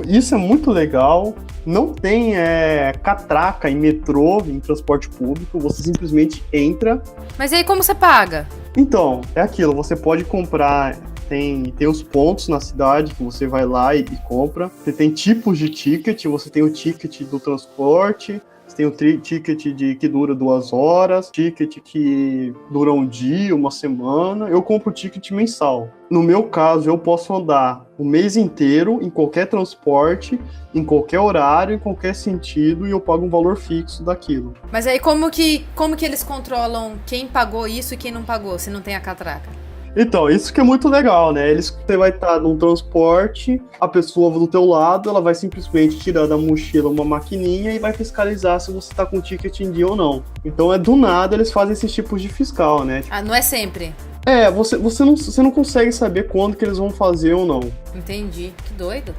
Isso é muito legal. Não tem catraca em metrô, em transporte público. Você simplesmente entra. Mas e aí como você paga? Então, é aquilo. Você pode comprar... Tem os pontos na cidade que você vai lá e compra. Você tem tipos de ticket. Você tem o ticket do transporte. Você tem o ticket que dura 2 horas. Ticket que dura um dia, uma semana. Eu compro o ticket mensal. No meu caso, eu posso andar o mês inteiro, em qualquer transporte, em qualquer horário, em qualquer sentido, e eu pago um valor fixo daquilo. Mas aí como que eles controlam quem pagou isso e quem não pagou, se não tem a catraca? Então, isso que é muito legal, né? Você vai estar num transporte, a pessoa do teu lado, ela vai simplesmente tirar da mochila uma maquininha e vai fiscalizar se você tá com o ticket em dia ou não. Então, do nada, eles fazem esses tipos de fiscal, né? Ah, não é sempre? Você não consegue saber quando que eles vão fazer ou não. Entendi. Que doido.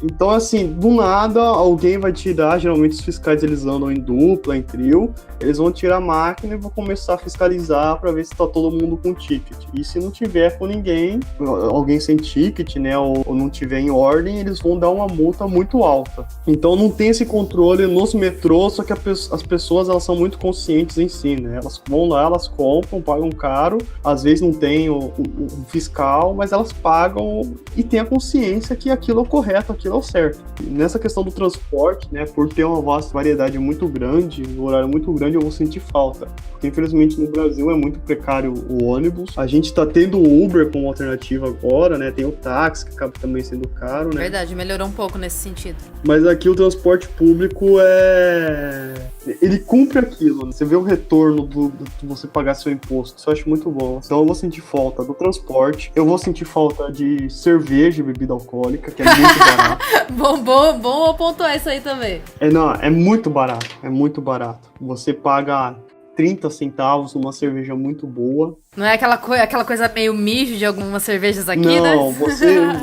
Então, assim, do nada, alguém vai tirar, geralmente os fiscais eles andam em dupla, em trio, eles vão tirar a máquina e vão começar a fiscalizar para ver se tá todo mundo com ticket. E se não tiver com ninguém, alguém sem ticket, né, ou não tiver em ordem, eles vão dar uma multa muito alta. Então não tem esse controle nos metrôs, só que as pessoas elas são muito conscientes em si, né, elas vão lá, elas compram, pagam caro, às vezes não tem o fiscal, mas elas pagam e têm a consciência que aquilo é correto. Aquilo é o certo. E nessa questão do transporte, né, por ter uma vasta variedade muito grande, um horário muito grande, eu vou sentir falta. Porque, infelizmente, no Brasil é muito precário o ônibus. A gente tá tendo o Uber como alternativa agora, né, tem o táxi, que acaba também sendo caro, né. Verdade, melhorou um pouco nesse sentido. Mas aqui o transporte público ele cumpre aquilo, né? Você vê o retorno de você pagar seu imposto. Isso eu acho muito bom. Então eu vou sentir falta do transporte, eu vou sentir falta de cerveja e bebida alcoólica, que é muito barato. Bom pontuar isso aí também. É muito barato, é muito barato. Você paga 30 centavos numa cerveja muito boa. Não é aquela coisa meio mijo de algumas cervejas aqui, não, né?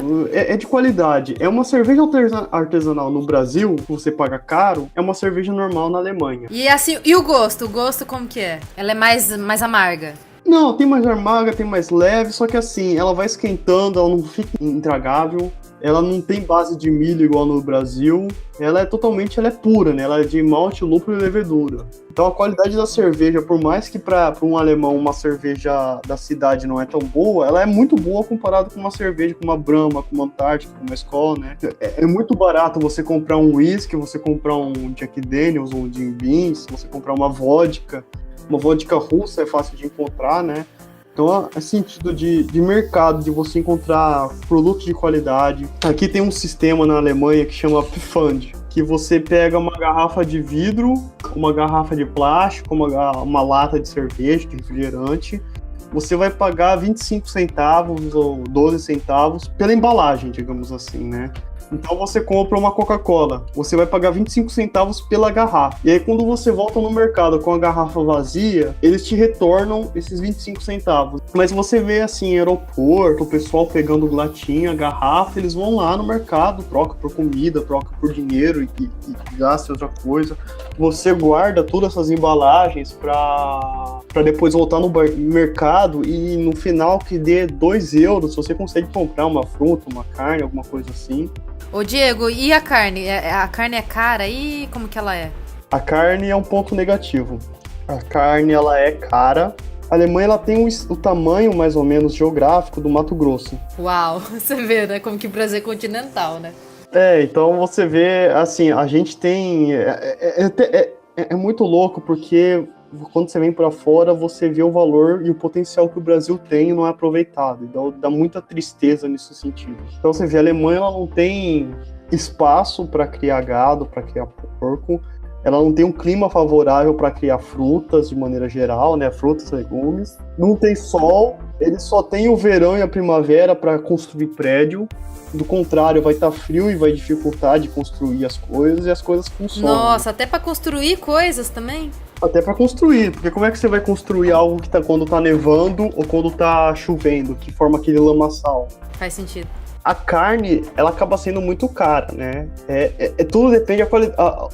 Não, é de qualidade. É uma cerveja artesanal no Brasil, que você paga caro, é uma cerveja normal na Alemanha. E assim, e o gosto? O gosto como que é? Ela é mais amarga? Não, tem mais amarga, tem mais leve, só que assim, ela vai esquentando, ela não fica intragável. Ela não tem base de milho igual no Brasil. Ela é pura, né? Ela é de malte, lúpulo e levedura. Então a qualidade da cerveja, por mais que para um alemão uma cerveja da cidade não é tão boa, ela é muito boa comparado com uma cerveja, com uma Brahma, com uma Antártica, com uma Skol, né? É muito barato você comprar um whisky, você comprar um Jack Daniels, um Jim Beam, você comprar uma vodka. Uma vodka russa é fácil de encontrar, né? Então, é sentido de mercado, de você encontrar produtos de qualidade. Aqui tem um sistema na Alemanha que chama Pfand, que você pega uma garrafa de vidro, uma garrafa de plástico, uma lata de cerveja, de refrigerante. Você vai pagar 25 centavos ou 12 centavos pela embalagem, digamos assim, né? Então você compra uma Coca-Cola, você vai pagar 25 centavos pela garrafa. E aí quando você volta no mercado com a garrafa vazia, eles te retornam esses 25 centavos. Mas você vê assim, aeroporto, o pessoal pegando latinha, garrafa, eles vão lá no mercado, troca por comida, troca por dinheiro e gasta outra coisa. Você guarda todas essas embalagens para depois voltar no mercado e no final que dê 2 euros, você consegue comprar uma fruta, uma carne, alguma coisa assim. Ô Diego, e a carne? A carne é cara e como que ela é? A carne é um ponto negativo. A carne ela é cara. A Alemanha ela tem o tamanho mais ou menos geográfico do Mato Grosso. Uau, você vê, né? Como que o Brasil é continental, né? Então você vê, assim, a gente tem... É muito louco porque quando você vem para fora, você vê o valor e o potencial que o Brasil tem e não é aproveitado. Então dá muita tristeza nesse sentido. Então você vê, a Alemanha ela não tem espaço para criar gado, para criar porco. Ela não tem um clima favorável para criar frutas de maneira geral, né? Frutas, legumes. Não tem sol. Eles só têm o verão e a primavera para construir prédio. Do contrário, vai estar frio e vai dificultar de construir as coisas e as coisas funcionam. Nossa, até para construir coisas também? Até para construir, porque como é que você vai construir algo que tá quando tá nevando ou quando tá chovendo, que forma aquele lamaçal? Faz sentido. A carne, ela acaba sendo muito cara, né? Tudo depende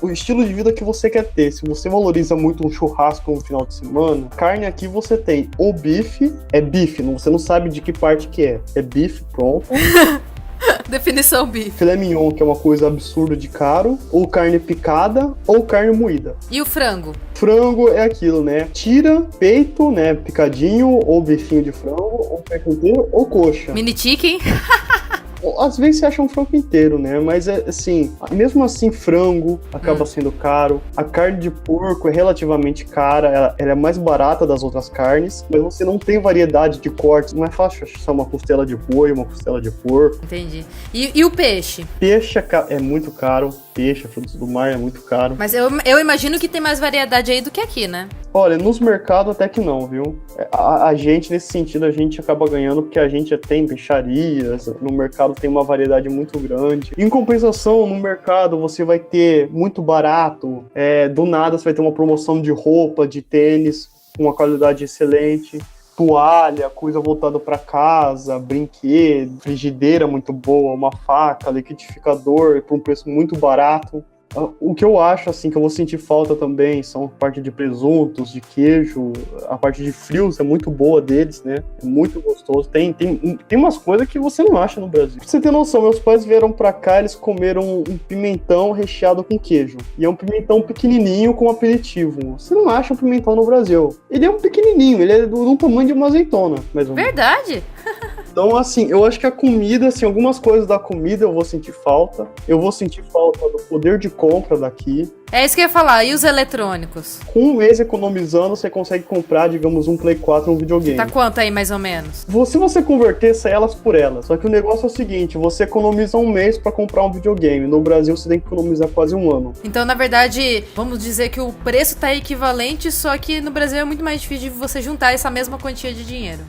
o estilo de vida que você quer ter. Se você valoriza muito um churrasco no final de semana, carne aqui você tem ou bife, é bife, você não sabe de que parte que é. É bife, pronto. Definição bife. Filé mignon, que é uma coisa absurda de caro, ou carne picada, ou carne moída. E o frango? Frango é aquilo, né? Tira, peito, né? Picadinho, ou bifinho de frango, ou peito inteiro, ou coxa. Mini chicken? Às vezes você acha um frango inteiro, né? Mas, assim, mesmo assim, frango acaba sendo caro. A carne de porco é relativamente cara. Ela é mais barata das outras carnes. Mas você não tem variedade de cortes. Não é fácil achar uma costela de boi, uma costela de porco. Entendi. E o peixe? Peixe é muito caro. Peixe, frutos do mar é muito caro. Mas eu imagino que tem mais variedade aí do que aqui, né? Olha, nos mercados até que não, viu? A gente, nesse sentido, a gente acaba ganhando porque a gente tem peixarias, no mercado tem uma variedade muito grande. Em compensação, no mercado você vai ter muito barato, do nada você vai ter uma promoção de roupa, de tênis, com uma qualidade excelente, toalha, coisa voltada para casa, brinquedo, frigideira muito boa, uma faca, liquidificador por um preço muito barato. O que eu acho, assim, que eu vou sentir falta também são a parte de presuntos, de queijo, a parte de frios é muito boa deles, né? É muito gostoso. Tem umas coisas que você não acha no Brasil. Pra você ter noção, meus pais vieram pra cá, eles comeram um pimentão recheado com queijo. E é um pimentão pequenininho com aperitivo. Você não acha um pimentão no Brasil. Ele é um pequenininho, ele é do tamanho de uma azeitona, mais ou menos. Verdade? Então, assim, eu acho que a comida, assim, algumas coisas da comida eu vou sentir falta. Eu vou sentir falta do poder de compra daqui. É isso que eu ia falar. E os eletrônicos? Com um mês economizando, você consegue comprar, digamos, um Play 4 e um videogame. Tá quanto aí, mais ou menos? Se você convertesse elas por elas. Só que o negócio é o seguinte, você economiza um mês pra comprar um videogame. No Brasil, você tem que economizar quase um ano. Então, na verdade, vamos dizer que o preço tá equivalente, só que no Brasil é muito mais difícil de você juntar essa mesma quantia de dinheiro.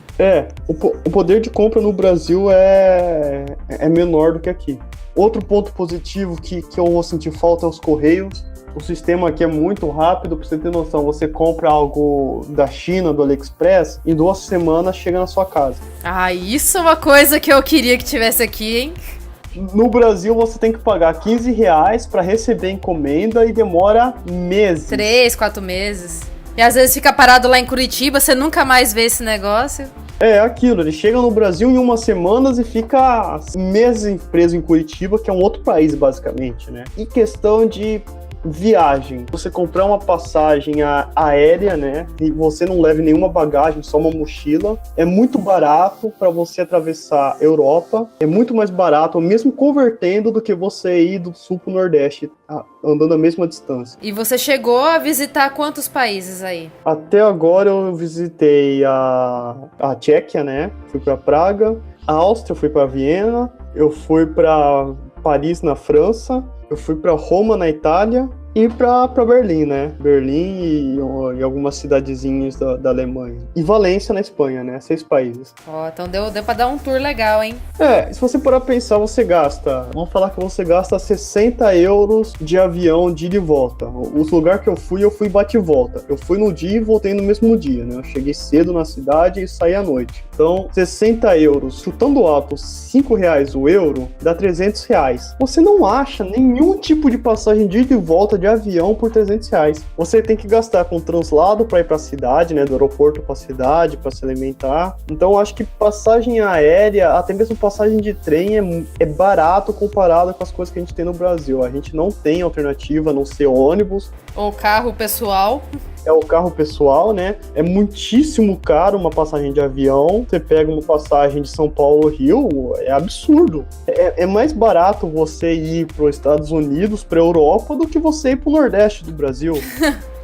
O poder de compra no Brasil é menor do que aqui. Outro ponto positivo que eu vou sentir falta é os correios. O sistema aqui é muito rápido, pra você ter noção, você compra algo da China, do AliExpress, em 2 semanas chega na sua casa. Ah, isso é uma coisa que eu queria que tivesse aqui, hein? No Brasil, você tem que pagar R$15 pra receber a encomenda e demora meses. 3, 4 meses. E às vezes fica parado lá em Curitiba, você nunca mais vê esse negócio. É aquilo, ele chega no Brasil em 1 semana e fica meses preso em Curitiba, que é um outro país, basicamente, né? E questão de viagem, você comprar uma passagem aérea, né, e você não leva nenhuma bagagem, só uma mochila, é muito barato para você atravessar a Europa, é muito mais barato, mesmo convertendo, do que você ir do sul pro Nordeste, andando a mesma distância. E você chegou a visitar quantos países aí? Até agora eu visitei a Tchequia, né, fui para Praga, a Áustria, fui para Viena, eu fui para Paris, na França, eu fui para Roma, na Itália, e para Berlim, né? Berlim e algumas cidadezinhas da Alemanha. E Valência, na Espanha, né? 6 países. Então deu pra dar um tour legal, hein? Se você parar pra pensar, você gasta... Vamos falar que você gasta 60 euros de avião de ida e volta. Os lugares que eu fui bate e volta. Eu fui no dia e voltei no mesmo dia, né? Eu cheguei cedo na cidade e saí à noite. Então, 60 euros, chutando alto, R$5 o euro, dá R$300. Você não acha nenhum tipo de passagem de ida e volta de avião por R$300. Você tem que gastar com translado para ir para a cidade, né, do aeroporto para a cidade, para se alimentar. Então, eu acho que passagem aérea, até mesmo passagem de trem é barato comparado com as coisas que a gente tem no Brasil. A gente não tem alternativa a não ser ônibus. Ou carro pessoal. É o carro pessoal, né? É muitíssimo caro uma passagem de avião. Você pega uma passagem de São Paulo Rio, é absurdo. É mais barato você ir para os Estados Unidos, para a Europa, do que você ir para o Nordeste do Brasil.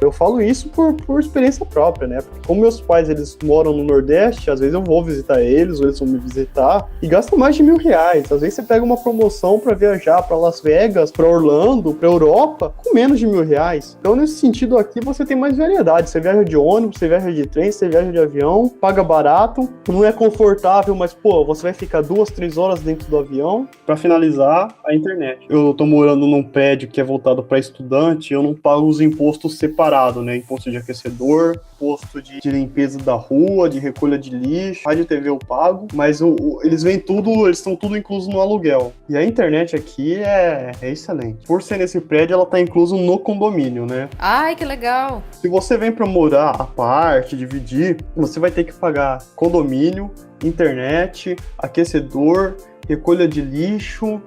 Eu falo isso por experiência própria, né? Porque como meus pais, eles moram no Nordeste, às vezes eu vou visitar eles, ou eles vão me visitar, e gasta mais de R$1.000. Às vezes você pega uma promoção pra viajar pra Las Vegas, pra Orlando, pra Europa, com menos de R$1.000. Então, nesse sentido aqui, você tem mais variedade. Você viaja de ônibus, você viaja de trem, você viaja de avião, paga barato, não é confortável, mas, pô, você vai ficar 2-3 horas dentro do avião. Pra finalizar, a internet. Eu tô morando num prédio que é voltado pra estudante, eu não pago os impostos separados, né? Imposto de aquecedor, imposto de limpeza da rua, de recolha de lixo, rádio e TV eu pago, mas eles estão tudo incluso no aluguel. E a internet aqui é excelente. Por ser nesse prédio, ela tá incluso no condomínio, né? Ai, que legal! Se você vem pra morar à parte, dividir, você vai ter que pagar condomínio, internet, aquecedor, recolha de lixo,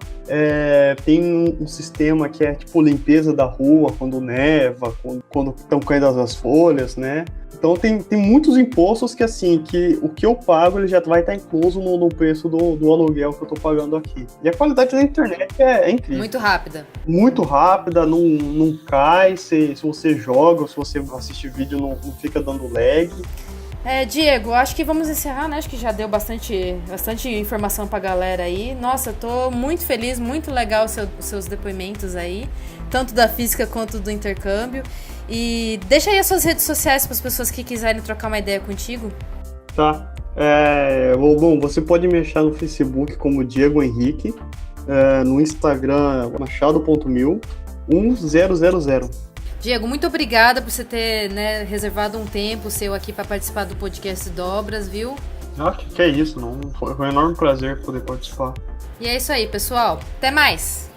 tem um sistema que é tipo limpeza da rua quando neva, quando estão caindo as folhas, né? Então tem muitos impostos que assim, que o que eu pago ele já vai estar incluso no preço do aluguel que eu tô pagando aqui. E a qualidade da internet é incrível. Muito rápida. Muito rápida, não cai, se você joga ou se você assiste vídeo não fica dando lag. Diego, acho que vamos encerrar, né? Acho que já deu bastante informação pra galera aí. Nossa, eu tô muito feliz, muito legal os seus depoimentos aí, tanto da física quanto do intercâmbio. E deixa aí as suas redes sociais para as pessoas que quiserem trocar uma ideia contigo. Tá. Bom, você pode me achar no Facebook como Diego Henrique, no Instagram machado.mil1000. Diego, muito obrigada por você ter, né, reservado um tempo seu aqui para participar do podcast Dobras, viu? Que é isso, não. Foi um enorme prazer poder participar. E é isso aí, pessoal. Até mais!